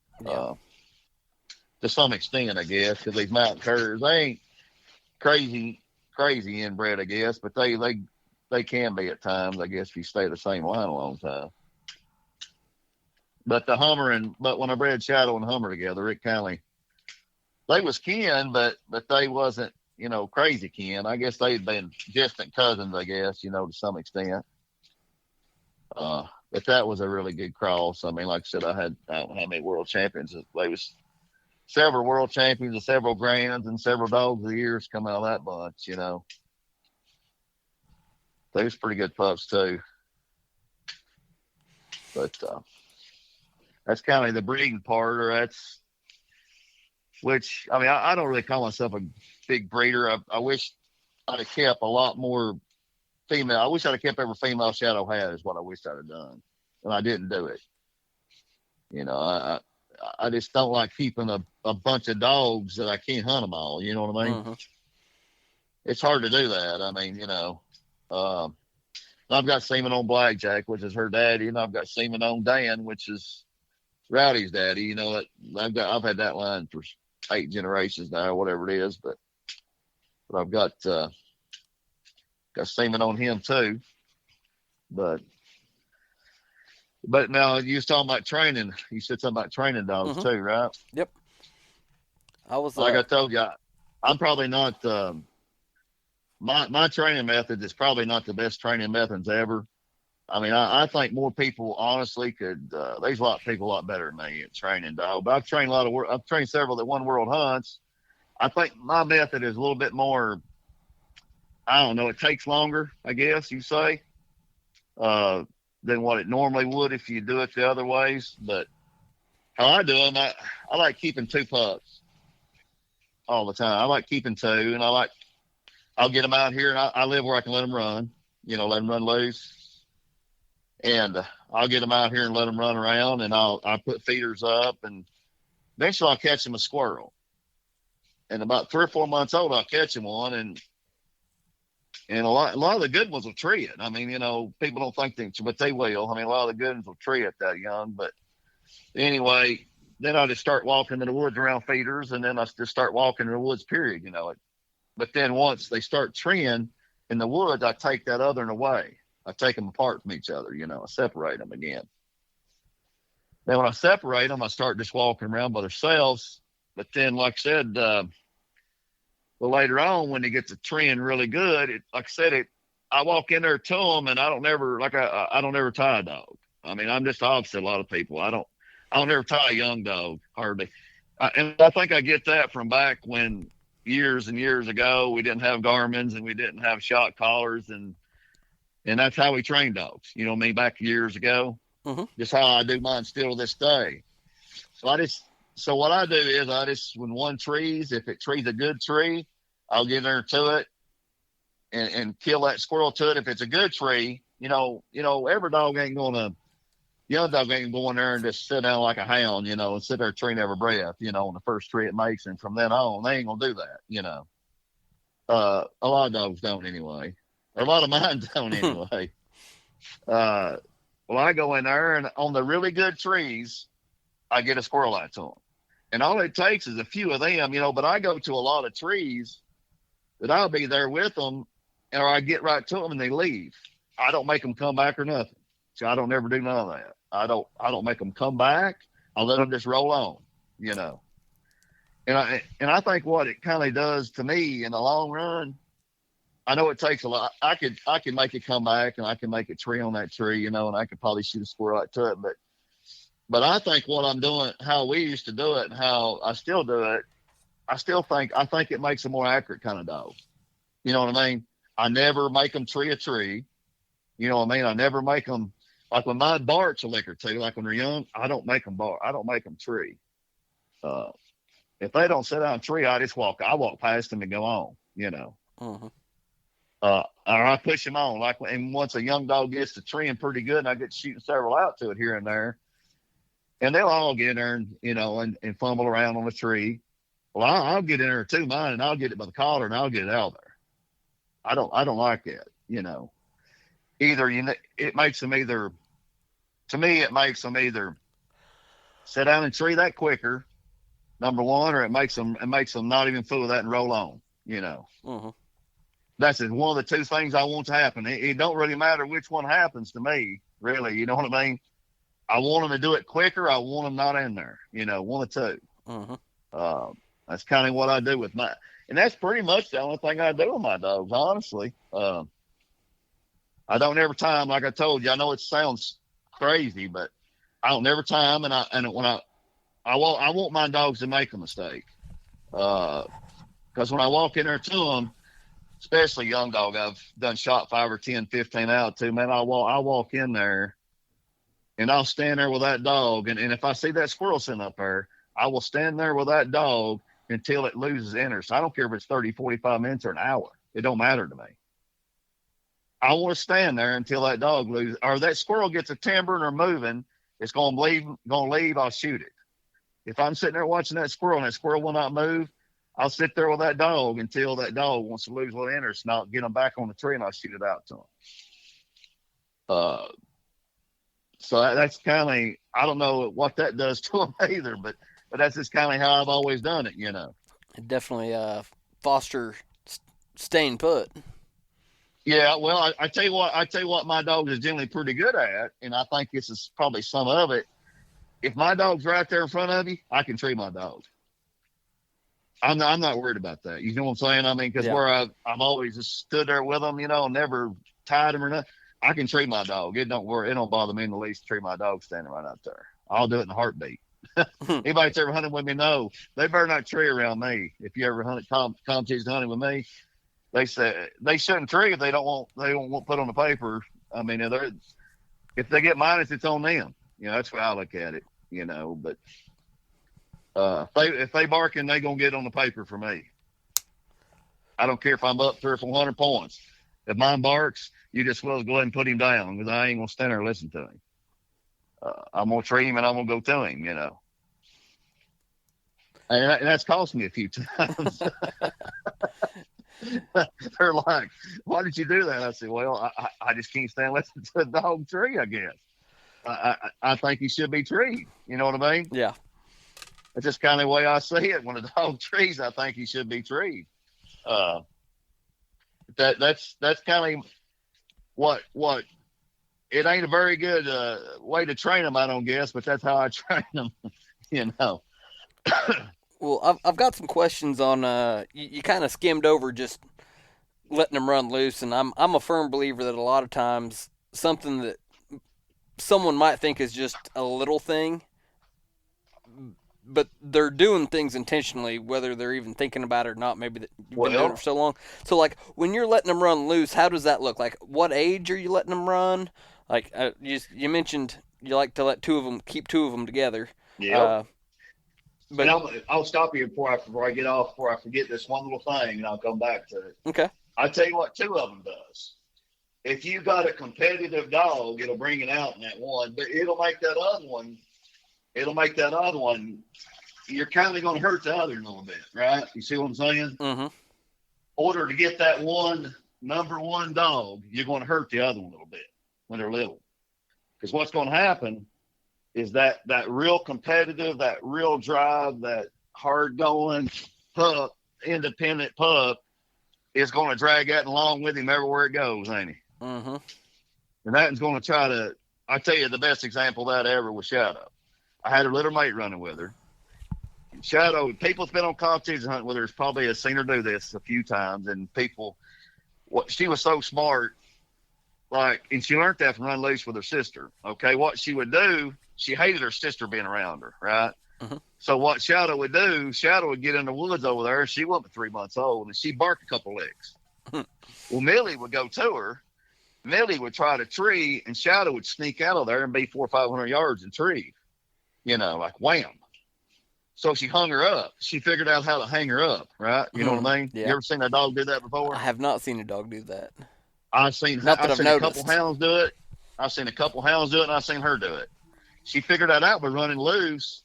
to some extent, I guess, because these mountain curs, they ain't crazy inbred, I guess, but they can be at times, I guess, if you stay the same line a long time. But but when I bred Shadow and Hummer together, it kind of, they was kin, but they wasn't, crazy kin. I guess they'd been distant cousins, I guess, to some extent. But that was a really good cross. I mean, like I said, I don't know how many world champions. They was several world champions and several grands and several dogs of the years come out of that bunch, They was pretty good pups too. But that's kind of the breeding part, which, I mean, I don't really call myself a big breeder. I wish I'd have kept a lot more female. I wish I'd have kept every female Shadow had, is what I wish I'd have done. And I didn't do it. I just don't like keeping a bunch of dogs that I can't hunt them all. You know what I mean? Mm-hmm. It's hard to do that. I mean, I've got semen on Blackjack, which is her daddy, and I've got semen on Dan, which is Rowdy's daddy. I've had that line for 8 generations now, or whatever it is, but I've got semen on him too. But now you was talking about training. You said something about training dogs too, right? Yep. I was like I told you, I'm probably not. My training method is probably not the best training methods ever. I mean, I think more people honestly could. There's a lot of people a lot better than me at training dog. But I've trained I've trained several that won world hunts. I think my method is a little bit more. I don't know. It takes longer, I guess you say, than what it normally would if you do it the other ways. But how I do them, I like keeping 2 pups all the time. I like keeping 2, and I'll get them out here, and I live where I can let them run. Let them run loose. And I'll get them out here and let them run around, and I'll put feeders up, and eventually I'll catch them a squirrel. And about 3 or 4 months old, I'll catch them one, and a lot of the good ones will tree it. I mean, people don't think they, but they will. I mean, a lot of the good ones will tree it that young. But anyway, then I just start walking in the woods around feeders, and then I just start walking in the woods, period. But then once they start treeing in the woods, I take that other one away. I take them apart from each other, I separate them again. Then when I separate them, I start just walking around by themselves. But then, like I said, well, later on, when they get to treeing really good, like I said, I walk in there to them, and I don't never tie a dog. I mean, I'm just opposite a lot of people. I don't ever tie a young dog, hardly. And I think I get that from back when years and years ago, we didn't have Garmins and we didn't have shot collars, and that's how we train dogs. You know what I mean? Back years ago, just how I do mine still to this day. So what I do is when one trees, if it trees a good tree, I'll get in there to it and kill that squirrel to it. If it's a good tree, every dog ain't gonna, young dog ain't going there and just sit down like a hound, and sit there treeing every breath, on the first tree it makes, and from then on, they ain't gonna do that, A lot of dogs don't anyway. Or a lot of mine don't anyway. Well, I go in there, and on the really good trees, I get a squirrel eye to them. And all it takes is a few of them, but I go to a lot of trees that I'll be there with them, or I get right to them and they leave. I don't make them come back or nothing. So I don't ever do none of that. I don't make them come back. I'll let them just roll on, And I think what it kind of does to me in the long run, I know it takes a lot. I could make it come back, and I can make a tree on that tree, and I could probably shoot a squirrel out to it. But But I think what I'm doing, how we used to do it, and how I still do it, I think it makes a more accurate kind of dog. You know what I mean? I never make them tree a tree. You know what I mean? I never make them like when mine barks a lick or two. Like when they're young, I don't make them bark. I don't make them tree. Uh, if they don't sit down and tree, I just walk. I walk past them and go on. You know. Mm-hmm. Or I push them on. Like, and once a young dog gets to treeing pretty good, and I get shooting several out to it here and there, and they'll all get in there and and fumble around on the tree. Well, I'll get in there too, mine, and I'll get it by the collar and I'll get it out there. I don't like that. Either it makes them either. To me, it makes them either sit down and tree that quicker, number one, or it makes them not even fool with that and roll on. Mm-hmm. That's one of the two things I want to happen. It don't really matter which one happens to me, really. You know what I mean? I want them to do it quicker. I want them not in there. One of two. Mm-hmm. That's kind of what I do with and that's pretty much the only thing I do with my dogs, honestly. I don't ever time, like I told you. I know it sounds crazy, but I don't never time, and when I want my dogs to make a mistake, because when I walk in there to them, especially young dog, I've done shot 5 or 10, 15 out to, man, I walk in there and I'll stand there with that dog. And if I see that squirrel sitting up there, I will stand there with that dog until it loses interest. I don't care if it's 30, 45 minutes or an hour. It don't matter to me. I want to stand there until that dog loses, or that squirrel gets a timbering or moving. It's going to leave. I'll shoot it. If I'm sitting there watching that squirrel and that squirrel will not move, I'll sit there with that dog until that dog wants to lose a little interest, and I'll get them back on the tree and I'll shoot it out to them. So that's kind of, I don't know what that does to them either, but that's just kind of how I've always done it, It definitely foster staying put. Yeah, well, I tell you what my dog is generally pretty good at, and I think this is probably some of it. If my dog's right there in front of you, I can tree my dog. I'm not worried about that. You know what I'm saying? I mean, because where I've always just stood there with them, never tied them or nothing. I can tree my dog. It don't bother me in the least to tree my dog standing right out there. I'll do it in a heartbeat. Anybody that's ever hunted with me know they better not tree around me. If you ever hunted competition hunting with me, they say they shouldn't tree if they don't want put on the paper. I mean, if they get minus, it's on them. That's why I look at it. But if they barking, they gonna get on the paper for me. I don't care if I'm up 300 or 400 points. If mine barks, you just well go ahead and put him down, because I ain't gonna stand there and listen to him. I'm gonna tree him and I'm gonna go to him. And that's cost me a few times. They're like, "Why did you do that?" I said, "Well, I just can't stand listening to a dog tree. I guess I think he should be treed. You know what I mean?" Yeah. That's just kind of the way I see it. When a dog trees, I think he should be treed. That's kind of what. It ain't a very good way to train them, I don't guess, but that's how I train them. Well, I've got some questions on. You kind of skimmed over just letting them run loose, and I'm a firm believer that a lot of times something that someone might think is just a little thing, but they're doing things intentionally, whether they're even thinking about it or not. Maybe that you've been doing it for so long. So, like, when you're letting them run loose, how does that look? Like, what age are you letting them run? Like, you mentioned you like to let keep two of them together. Yeah. But I'll stop you before I get off, before I forget this one little thing, and I'll come back to it. Okay. I'll tell you what two of them does. If you got a competitive dog, it'll bring it out in that one, but it'll make that other one, you're kind of going to hurt the other a little bit, right? You see what I'm saying? Mm-hmm. In order to get that number one dog, you're going to hurt the other one a little bit when they're little. Because what's going to happen is that real competitive, that real drive, that hard going pup, independent pup, is going to drag that along with him everywhere it goes, ain't he? Mm-hmm. And that is going to try to, I tell you, the best example of that ever was Shadow. I had her little mate running with her. Shadow, people's been on competition hunting with her, probably have seen her do this a few times, and she was so smart, and she learned that from running loose with her sister. Okay, what she would do she hated her sister being around her, right? Mm-hmm. So what Shadow would do, Shadow would get in the woods over there. She wasn't 3 months old, and she'd bark a couple licks. Well, Millie would go to her. Millie would try the tree, and Shadow would sneak out of there and be 400 or 500 yards in tree. Like wham. So she hung her up. She figured out how to hang her up, right? You know what I mean? Yeah. You ever seen a dog do that before? I have not seen a dog do that. I've seen a couple hounds do it. I've seen a couple hounds do it, and I've seen her do it. She figured that out by running loose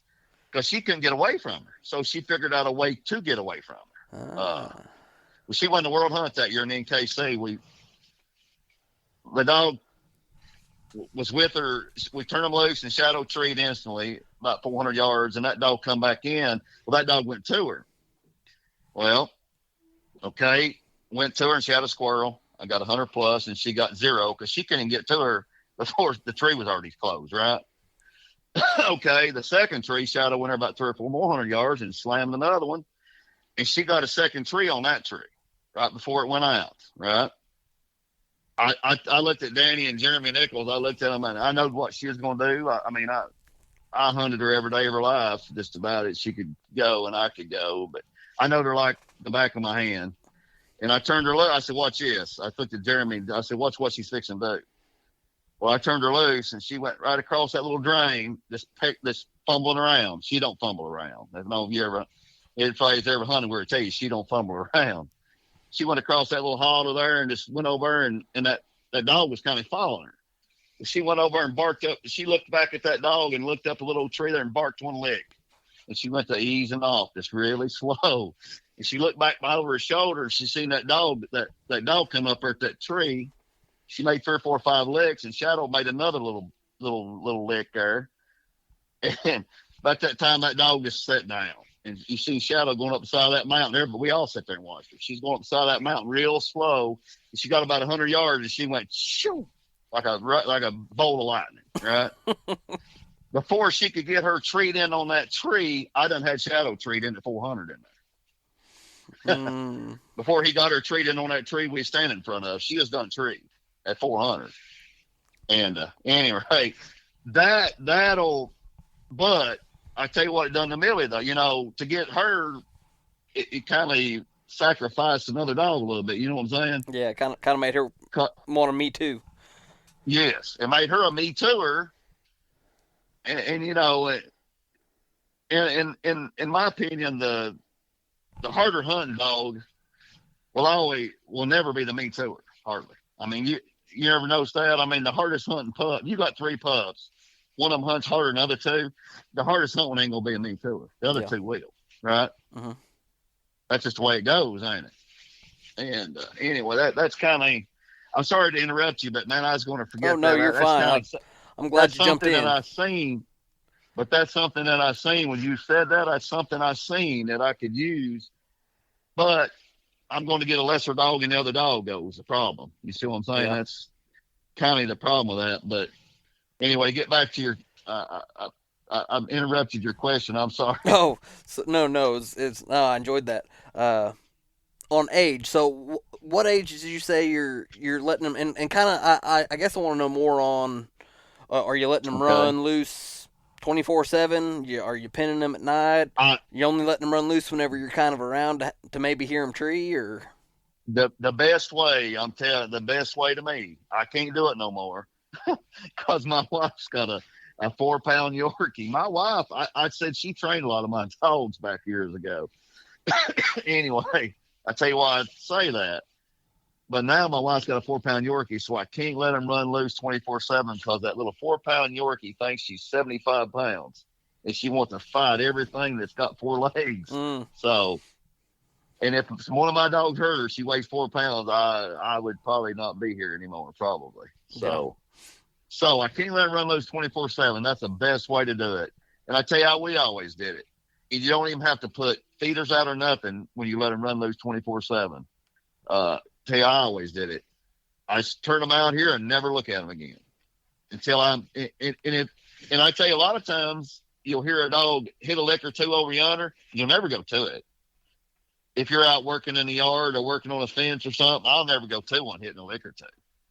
because she couldn't get away from her. So she figured out a way to get away from her. Well, she won the World Hunt that year in the NKC. The dog was with her. We turned him loose and Shadow treed instantly about 400 yards, and that dog come back in. Well, that dog went to her. Well, okay, went to her and she had a squirrel. I got 100 plus, and she got 0 because she couldn't get to her before the tree was already closed, right? Okay, the second tree, Shadow went her about 300 or 400 yards and slammed another one, and she got a second tree on that tree right before it went out, right? I looked at Danny and Jeremy Nichols. I looked at them, and I know what she was going to do. I hunted her every day of her life, just about it. She could go and I could go, but I know her like the back of my hand. And I turned her loose. I said, watch this. I looked at Jeremy. I said, watch what she's fixing to do. Well, I turned her loose, and she went right across that little drain, just fumbling around. She don't fumble around. I don't know if you ever, anybody's ever hunted where it tell you she don't fumble around. She went across that little hollow there and just went over, and that dog was kind of following her. She went over and barked up. She looked back at that dog and looked up a little tree there and barked one lick. And she went to easing off, just really slow. And she looked back over her shoulder, and she seen that dog come up there at that tree. She made 3 or 4 or 5 licks, and Shadow made another little lick there. And about that time, that dog just sat down. And you see Shadow going up the side of that mountain there, but we all sat there and watched her. She's going up the side of that mountain real slow. And she got about 100 yards, and she went shoo, like a bolt of lightning, right? Before she could get her treed in on that tree, I done had Shadow treed in at 400 in there. Before he got her treed in on that tree we standing in front of, she was done treed at 400. And anyway, but I tell you what it done to Millie, though, to get her, it kind of sacrificed another dog a little bit. You know what I'm saying? Yeah, kind of made her want a me too. Yes, it made her a me too-er. And in my opinion, the harder hunting dog will never be the me too-er, hardly. I mean, you ever notice that? I mean, the hardest hunting pup, you got 3 pups. One of them hunts harder than the other 2. The hardest hunt one ain't gonna be a me too-er. The other 2 will, right? Mm-hmm. That's just the way it goes, ain't it? And anyway, that's kind of. I'm sorry to interrupt you, but man, I was going to forget. Oh no, you're fine. I'm glad you jumped in. That's something that I seen when you said that. That's something I seen that I could use, but I'm going to get a lesser dog and the other dog goes. The problem. You see what I'm saying? Yeah. That's kind of the problem with that. But anyway, get back to your. I interrupted your question. I'm sorry. Oh, no. It's I enjoyed that. On age, so what age did you say you're letting them? And kind of, I guess I want to know more on. Are you letting them run loose 24/7? Are you pinning them at night? You only letting them run loose whenever you're kind of around to maybe hear them tree, or the best way? I'm telling you, the best way to me. I can't do it no more because my wife's got a 4-pound Yorkie. My wife, I said she trained a lot of my dogs back years ago. Anyway. I tell you why I say that. But now my wife's got a 4-pound Yorkie, so I can't let him run loose 24/7 because that little 4-pound Yorkie thinks she's 75 pounds. And she wants to fight everything that's got 4 legs. So, and if one of my dogs hurt her, she weighs 4 pounds, I would probably not be here anymore, probably. So I can't let him run loose 24/7. That's the best way to do it. And I tell you how we always did it. You don't even have to put feeders out or nothing when you let them run loose 24/7. Tell you, I always did it. I turn them out here and never look at them again until I'm. And I tell you, a lot of times you'll hear a dog hit a lick or 2 over yonder. You'll never go to it. If you're out working in the yard or working on a fence or something, I'll never go to one hitting a lick or 2.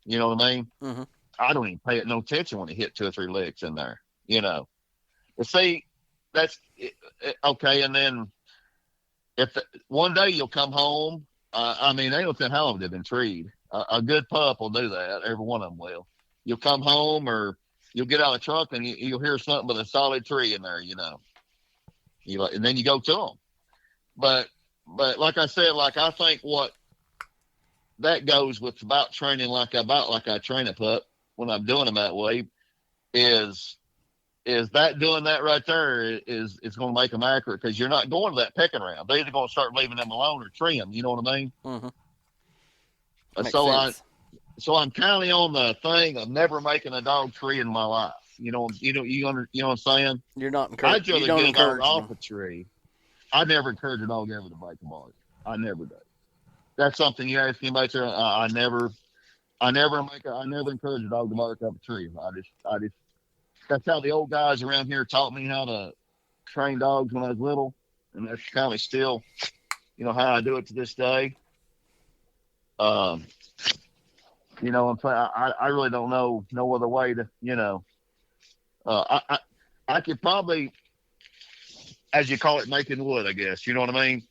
You know what I mean? Mm-hmm. I don't even pay it no attention when he hit 2 or 3 licks in there. See, that's okay. And then one day you'll come home, I mean, they don't know how long they've been treed. A good pup will do that. Every one of them will. You'll come home or you'll get out of the truck and you'll hear something with a solid tree in there, and then you go to them. But like I said, like I think what that goes with about training like I train a pup when I'm doing them that way is that doing that right there is going to make them accurate because you're not going to that pecking round. They're either going to start leaving them alone or tree them. You know what I mean? Mm-hmm. Sense. So I'm kind of on the thing of never making a dog tree in my life. You know what I'm saying? You're not encouraged. I'd rather get a dog off a tree. I never encourage a dog ever to bite the mark. I never do. That's something you ask me about there. I never encourage a dog to bark up a tree. I just that's how the old guys around here taught me how to train dogs when I was little, and that's kind of still, how I do it to this day. I'm saying I really don't know no other way to, I could probably, as you call it, making wood, I guess. You know what I mean?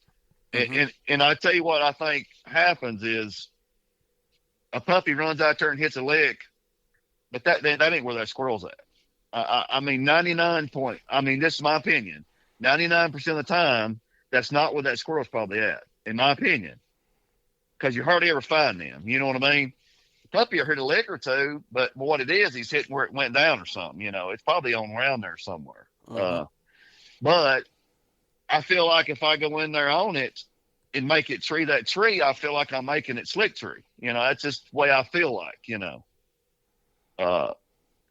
Mm-hmm. And I tell you what I think happens is a puppy runs out there and hits a lick, but that ain't where that squirrel's at. I mean, this is my opinion. 99% of the time, that's not where that squirrel's probably at, in my opinion, because you hardly ever find them. You know what I mean? The puppy will hit a lick or two, but what it is, he's hitting where it went down or something. It's probably on around there somewhere. Mm-hmm. But I feel like if I go in there on it and make it tree that tree, I feel like I'm making it slick tree. That's just the way I feel like,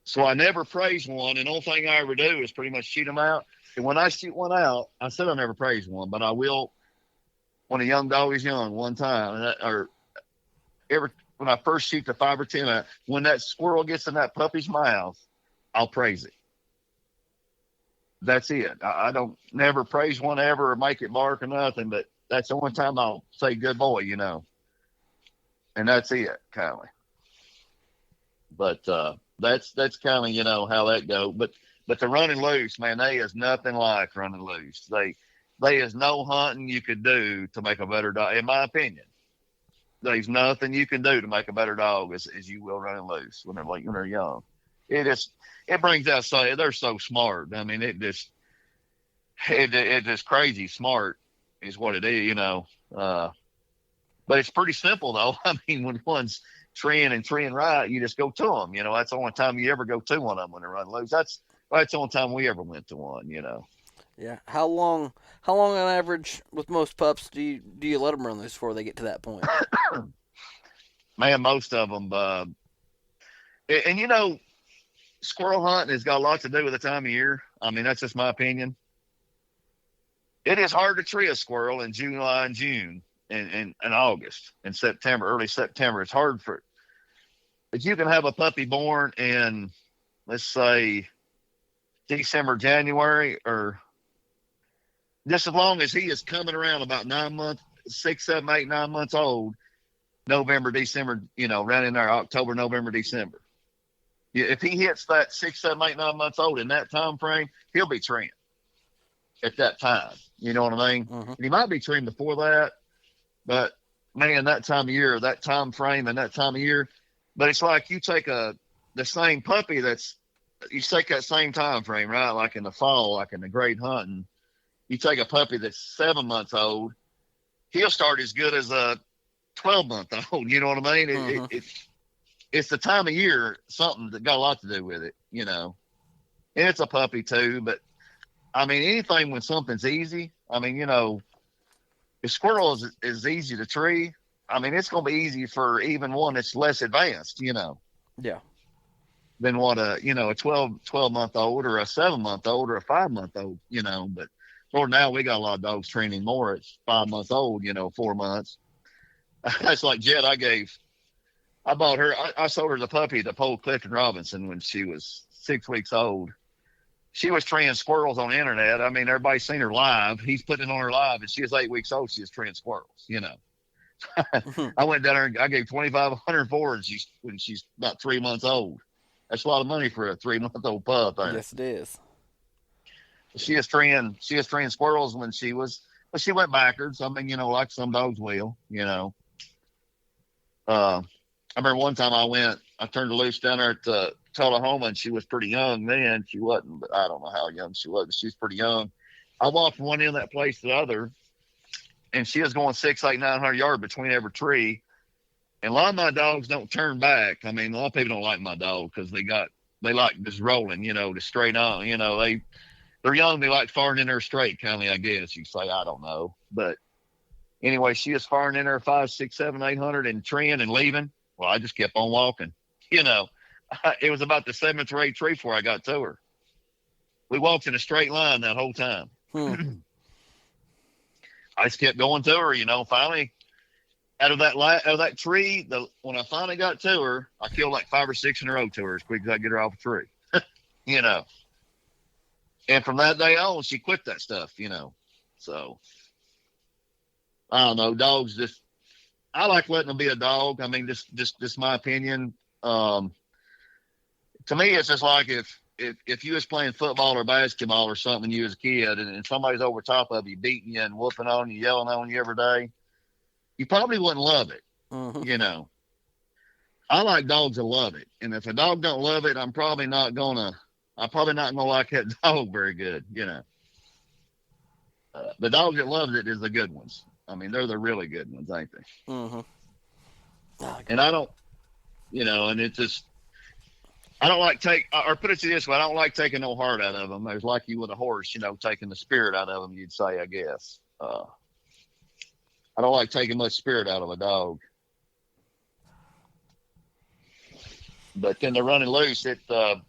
So I never praise one, and the only thing I ever do is pretty much shoot them out. And when I shoot one out, I said I never praise one, but I will when a young dog is young one time, when I first shoot the 5 or 10, when that squirrel gets in that puppy's mouth, I'll praise it. That's it. I don't never praise one ever or make it bark or nothing, but that's the only time I'll say good boy, and that's it, kind of. But that's kind of how that goes. But the running loose, man, they is nothing like running loose. They is no hunting you could do to make a better dog, in my opinion. There's nothing you can do to make a better dog as you will running loose when they're young. It brings out they're so smart. I mean, it just crazy smart is what it is, but it's pretty simple though. I mean, when one's treeing right, you just go to them. That's the only time you ever go to one of them when they're running loose. That's the only time we ever went to one. Yeah. How long on average with most pups do you let them run loose before they get to that point? Man, most of them. And squirrel hunting has got a lot to do with the time of year. I mean, that's just my opinion. It is hard to tree a squirrel in July and June and August and September, early September. It's hard but you can have a puppy born in, let's say, December, January, or just as long as he is coming around about 9 months, 6, 7, 8, 9 months old, November, December, right in there, October, November, December. If he hits that 6, 7, 8, 9 months old in that time frame, he'll be treeing at that time. You know what I mean? Mm-hmm. He might be treeing before that, but man, that time of year, that time frame and that time of year, but it's like you take the same puppy you take that same time frame, right? Like in the fall, like in the great hunting, you take a puppy that's 7 months old, he'll start as good as a 12-month-old. You know what I mean? Mm-hmm. It's the time of year, something that got a lot to do with it, And it's a puppy too, but I mean, anything when something's easy, I mean, if squirrel is easy to tree, I mean, it's going to be easy for even one that's less advanced, Yeah. Than what a 12-month-old or a 7-month-old or a 5-month-old, but Lord, now we got a lot of dogs training more. It's 5 months old, 4 months. That's like Jet. I bought her. I sold her the puppy to Paul Clifton Robinson when she was 6 weeks old. She was treeing squirrels on the internet. I mean, everybody's seen her live. He's putting it on her live, and she was 8 weeks old. She was treeing squirrels. I went down there and I gave $2,500 for her when she's about 3 months old. That's a lot of money for a 3-month-old pup. Yes, it is. She was treeing squirrels when but she went backwards. I mean, like some dogs will, I remember one time I turned her loose down there at Tullahoma, and she was pretty young then. She wasn't, but I don't know how young she was, but she's pretty young. I walked from one end of that place to the other, and she was going 600, 800, 900 yards between every tree. And a lot of my dogs don't turn back. I mean, a lot of people don't like my dog because they like just rolling, just straight on. They're young. They like firing in there straight, kind of, I guess you say. I don't know. But anyway, she was firing in there 500, 600, 700, 800 and treeing and leaving. Well, I just kept on walking. It was about the 7th or 8th tree before I got to her. We walked in a straight line that whole time. I just kept going to her, finally out of that tree, when I finally got to her, I killed like 5 or 6 in a row to her as quick as I get her off the tree. And from that day on, she quit that stuff, So I don't know. Dogs I like letting them be a dog. I mean, just my opinion. To me, it's just like if you was playing football or basketball or something, you as a kid, and somebody's over top of you, beating you and whooping on you, yelling on you every day, you probably wouldn't love it. Mm-hmm. I like dogs that love it, and if a dog don't love it, I'm probably not gonna like that dog very good. The dog that loves it is the good ones. I mean, they're the really good ones, ain't they? Mm-hmm. And I don't, and it's just, I don't like or put it this way, I don't like taking no heart out of them. There's like you with a horse, taking the spirit out of them, you'd say, I guess. I don't like taking much spirit out of a dog. But then they're running loose. But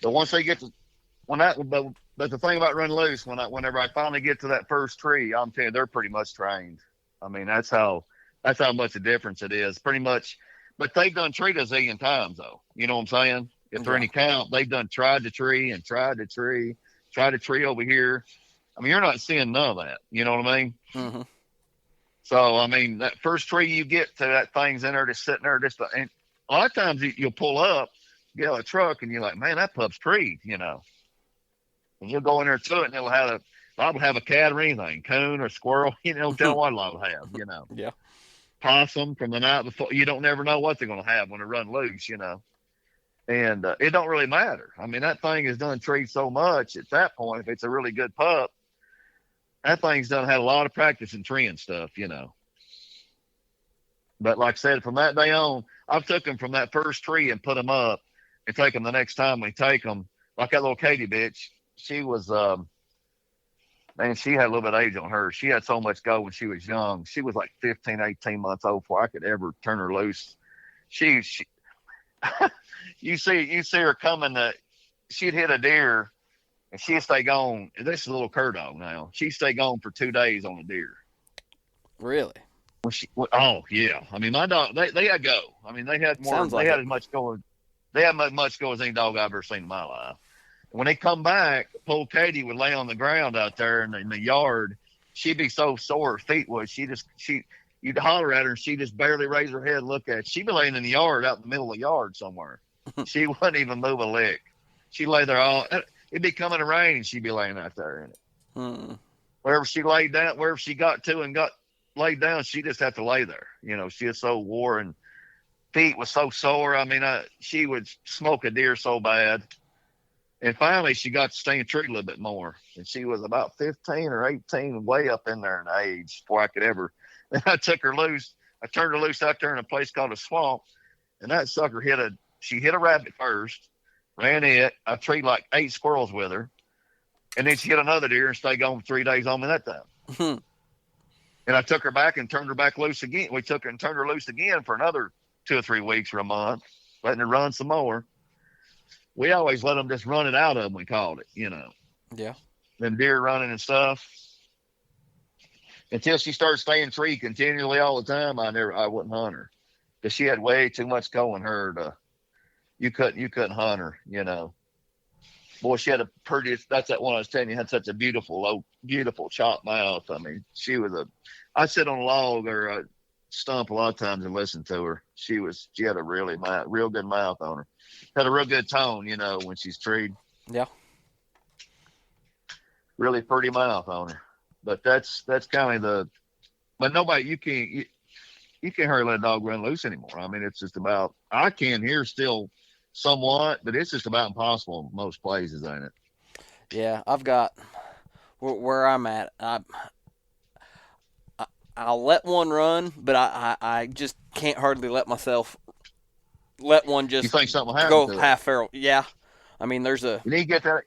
once they get to, but the thing about running loose, whenever I finally get to that first tree, I'm telling you, they're pretty much trained. I mean, that's how much a difference it is. Pretty much, but they've done treed a zillion times, though. You know what I'm saying? If they're any count, they've done tried to tree over here. I mean, you're not seeing none of that. You know what I mean? Mm-hmm. So, I mean, that first tree you get to, that thing's in there just sitting there. And a lot of times you'll pull up, get out of a truck, and you're like, man, that pup's treed, And you'll go in there to it, and it'll have a cat or anything, coon or squirrel, tell what it'll have, Yeah. Possum from the night before. You don't never know what they're going to have when they run loose, And it don't really matter. I mean, that thing is done treed so much at that point. If it's a really good pup, that thing's done had a lot of practice in treeing stuff, But like I said, from that day on, I've took them from that first tree and put them up and take them the next time we take them. Like that little Katie bitch, she was, man, she had a little bit of age on her. She had so much go when she was young. She was like 15, 18 months old before I could ever turn her loose. She you see her coming she'd hit a deer and she'd stay gone. This is a little cur dog now. She'd stay gone for 2 days on a deer. Really? Oh yeah. I mean, my dog, they had go. I mean, they had more. Sounds like they had it. as much go. They had as much go as any dog I've ever seen in my life. When they come back, poor Katie would lay on the ground out there in the yard. She'd be so sore her feet would. You'd holler at her and she'd just barely raise her head and look at you. She'd be laying in the yard, out in the middle of the yard somewhere. She wouldn't even move a lick. She'd lay there it'd be coming to rain and she'd be laying out there in it. Hmm. Wherever she laid down, wherever she got to and got laid down, she just had to lay there. She was so wore and feet was so sore. I mean, she would smoke a deer so bad. And finally, she got to stay in tree a little bit more. And she was about 15 or 18, way up in there in age before I could ever. Then I took her loose. I turned her loose out there in a place called a swamp. And that sucker she hit a rabbit first, ran it. I treed like 8 squirrels with her. And then she hit another deer and stayed gone for 3 days on me that time. And I took her back and turned her back loose again. We took her and turned her loose again for another 2 or 3 weeks or a month, letting her run some more. We always let them just run it out of them, we called it, Yeah. Them deer running and stuff. Until she started staying tree continually all the time, I wouldn't hunt her. Because she had way too much going her you couldn't hunt her, Boy, she had that's that one I was telling you, had such a beautiful chopped mouth. I mean, I'd sit on a log or a stump a lot of times and listen to her. She had a real good mouth on her. Had a real good tone, when she's treed. Yeah. really pretty mouth on her. But that's kind of but nobody, you can't hardly let a dog run loose anymore. I mean, it's just about, I can hear still somewhat, but it's just about impossible in most places, ain't it? Yeah, I've got where I'm at. I'll let one run, but I just can't hardly let myself let one You just think something will happen go to it? half feral. Yeah, I mean there's a You need to get that.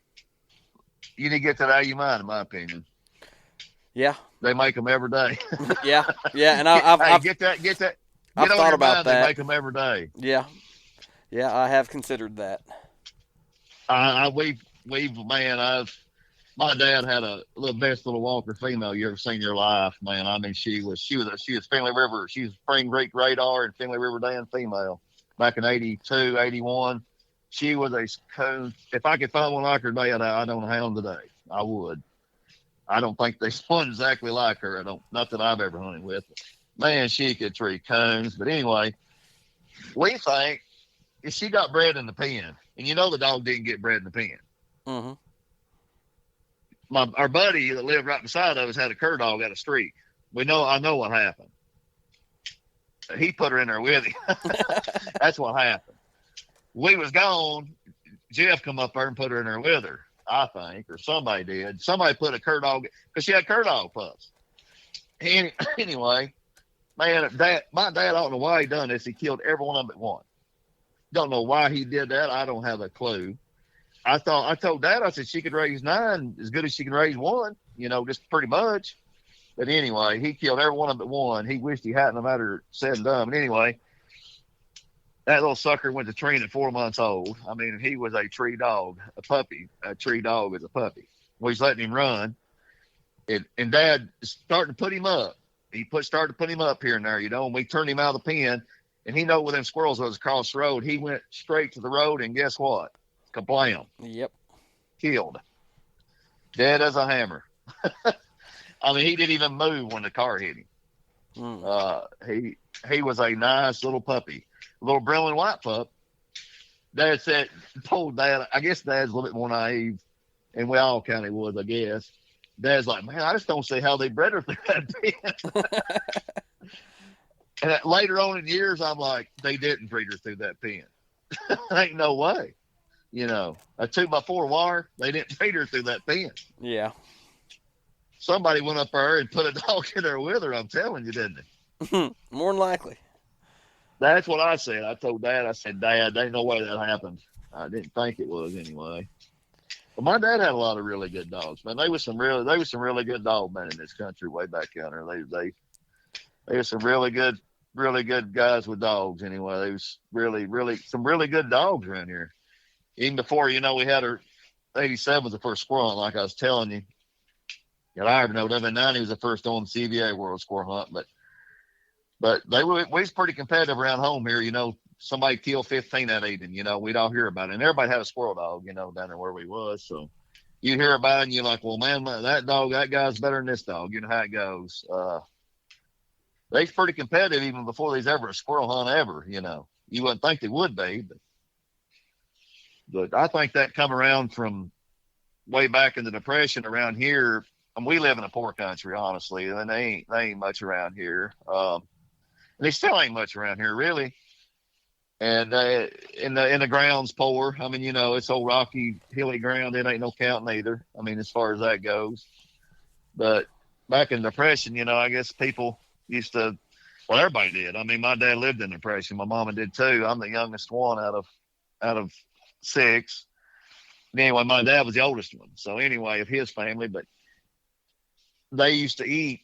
You need to get that out of your mind, in my opinion. yeah They make them every day. yeah, and Hey, I've get on thought your about mind. They that. make them every day. Yeah, yeah, I have considered that. Man, my dad had a best little Walker female you ever seen in your life, man. I mean, she was Finley River. She was Spring Creek Radar and Finley River Dan female back in 82, 81. She was a coon. If I could find one like her today, I don't hound today. I would. I don't think there's one exactly like her. Not that I've ever hunted with. Man, she could treat coons. But anyway, we think if she got bred in the pen, and you know the dog didn't get bred in the pen. Mm-hmm. Our buddy that lived right beside of us had a cur dog at a streak. I know what happened. He put her in there with him. That's what happened. We was gone. Jeff come up there and put her in there with her, I think, or somebody did. Somebody put a cur dog because she had cur dog pups. Anyway, man, my dad, I don't know why he done this. He killed every one of them at once. Don't know why he did that. I don't have a clue. I told Dad, I said she could raise 9 as good as she can raise 1, just pretty much. But anyway, he killed every one of them at one. He wished he hadn't, no matter said and done. But anyway, that little sucker went to train at 4 months old. I mean, he was a tree dog, a puppy. A tree dog is a puppy. We was letting him run, and Dad starting to put him up. Started to put him up here and there, and we turned him out of the pen, and he know where them squirrels was across the road. He went straight to the road, and guess what? Kablam. Yep. Killed. Dead as a hammer. I mean, he didn't even move when the car hit him. He was a nice little puppy, a little brown and white pup. Dad told Dad, I guess Dad's a little bit more naive, and we all kind of was, I guess. Dad's like, man, I just don't see how they bred her through that pen. And later on in years, I'm like, they didn't breed her through that pen. Ain't no way. A 2x4 wire, they didn't breed her through that pen. Yeah. Somebody went up there and put a dog in there with her, I'm telling you, didn't they? More than likely. That's what I said. I told Dad, I said, Dad, there ain't no way that happened. I didn't think it was anyway. But my dad had a lot of really good dogs, man. They was some really good dog men in this country way back yonder. They were some really good guys with dogs anyway. They was some really good dogs around here. Even before, we had her 87 was the first squirrel hunt, like I was telling you. And I know that 90 was the first on CVA World Squirrel Hunt, but we was pretty competitive around home here. Somebody killed 15 that evening. We'd all hear about it, and everybody had a squirrel dog. Down there where we was, so you hear about it, and you're like, well, man, that guy's better than this dog. You know how it goes. They's pretty competitive even before there's ever a squirrel hunt ever. You wouldn't think they would be, but I think that come around from way back in the Depression around here. And we live in a poor country, honestly, and they ain't much around here. And they still ain't much around here, really. And in the ground's poor. I mean, it's old rocky, hilly ground. It ain't no counting either. I mean, as far as that goes. But back in the Depression, I guess people used to. Well, everybody did. I mean, my dad lived in the Depression. My mama did too. I'm the youngest one out of 6. And anyway, my dad was the oldest one. So anyway, of his family, but they used to eat,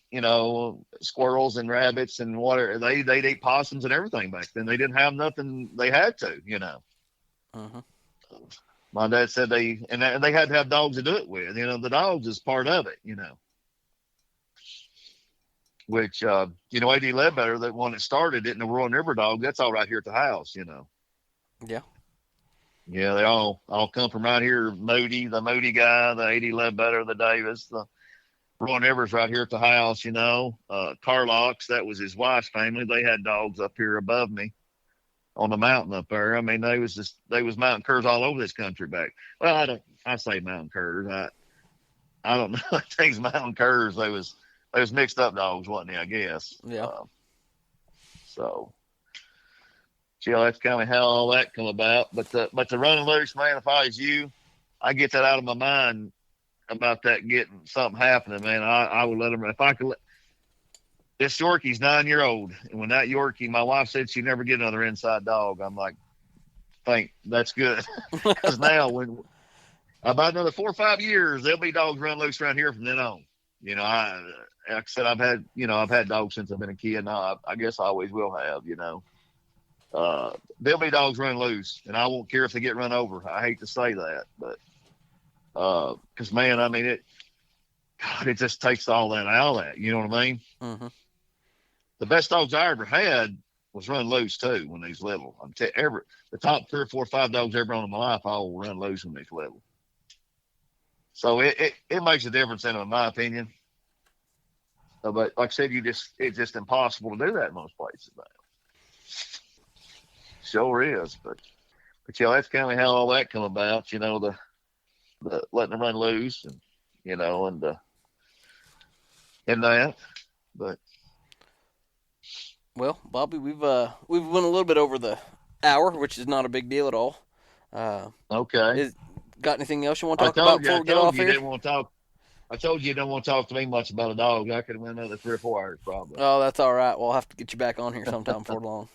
squirrels and rabbits and whatever. They'd eat possums and everything back then. They didn't have nothing. They had to, Uh-huh. My dad said they had to have dogs to do it with. The dogs is part of it, Which, A.D. Ledbetter, the one that started it in the Royal River Dog, that's all right here at the house, Yeah. Yeah, they all come from right here. The Moody guy, the A.D. Ledbetter, the Davis, the Roy Rivers right here at the house, Carlocks, that was his wife's family. They had dogs up here above me on the mountain up there. I mean, they was mountain curs all over this country back. Well, I say mountain curs. I don't know. Things mountain curs. They was mixed up dogs, wasn't they? I guess. Yeah. So, that's kind of how all that come about. But the running loose, man. If I was you, I get that out of my mind about that getting something happening, man. I would let him. If I could let this Yorkie's 9-year-old, and when that Yorkie, my wife said she'd never get another inside dog. I'm like, think that's good, because now when about another 4 or 5 years, there'll be dogs run loose around here from then on. Like I said, I've had dogs since I've been a kid. Now I guess I always will have. There'll be dogs running loose, and I won't care if they get run over. I hate to say that, but because man, I mean it just takes all that out of that. You know what I mean? Mm-hmm. The best dogs I ever had was run loose too when they was little. The top 3 or 4 or 5 dogs ever owned in my life, I will run loose when they was little. So it makes a difference in my opinion. But like I said, it's just impossible to do that in most places now. Sure is, but that's kind of how all that come about. The letting them run loose, and and that. But well, Bobby, we've went a little bit over the hour, which is not a big deal at all. Okay. Got anything else you want to talk about before we get off here? I told you don't want to talk to me much about a dog. I could have went another 3 or 4 hours probably. Oh, that's all right. We'll have to get you back on here sometime before long.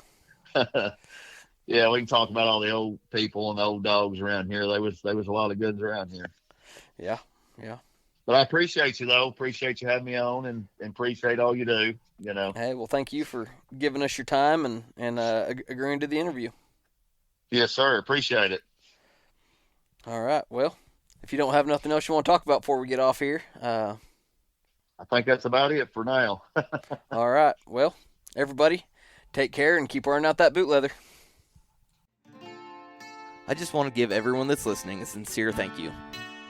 Yeah, we can talk about all the old people and the old dogs around here. There was a lot of goods around here. Yeah. But I appreciate you though. Appreciate you having me on, and appreciate all you do. Hey, well, thank you for giving us your time and agreeing to the interview. Yes, sir. Appreciate it. All right. Well, if you don't have nothing else you want to talk about before we get off here, I think that's about it for now. All right. Well, everybody, take care and keep wearing out that boot leather. I just want to give everyone that's listening a sincere thank you.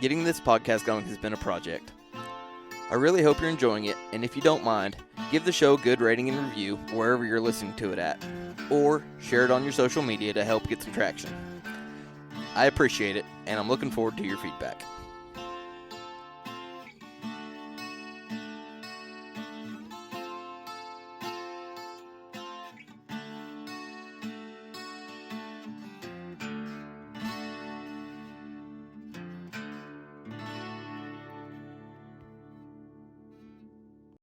Getting this podcast going has been a project. I really hope you're enjoying it, and if you don't mind, give the show a good rating and review wherever you're listening to it at, or share it on your social media to help get some traction. I appreciate it, and I'm looking forward to your feedback.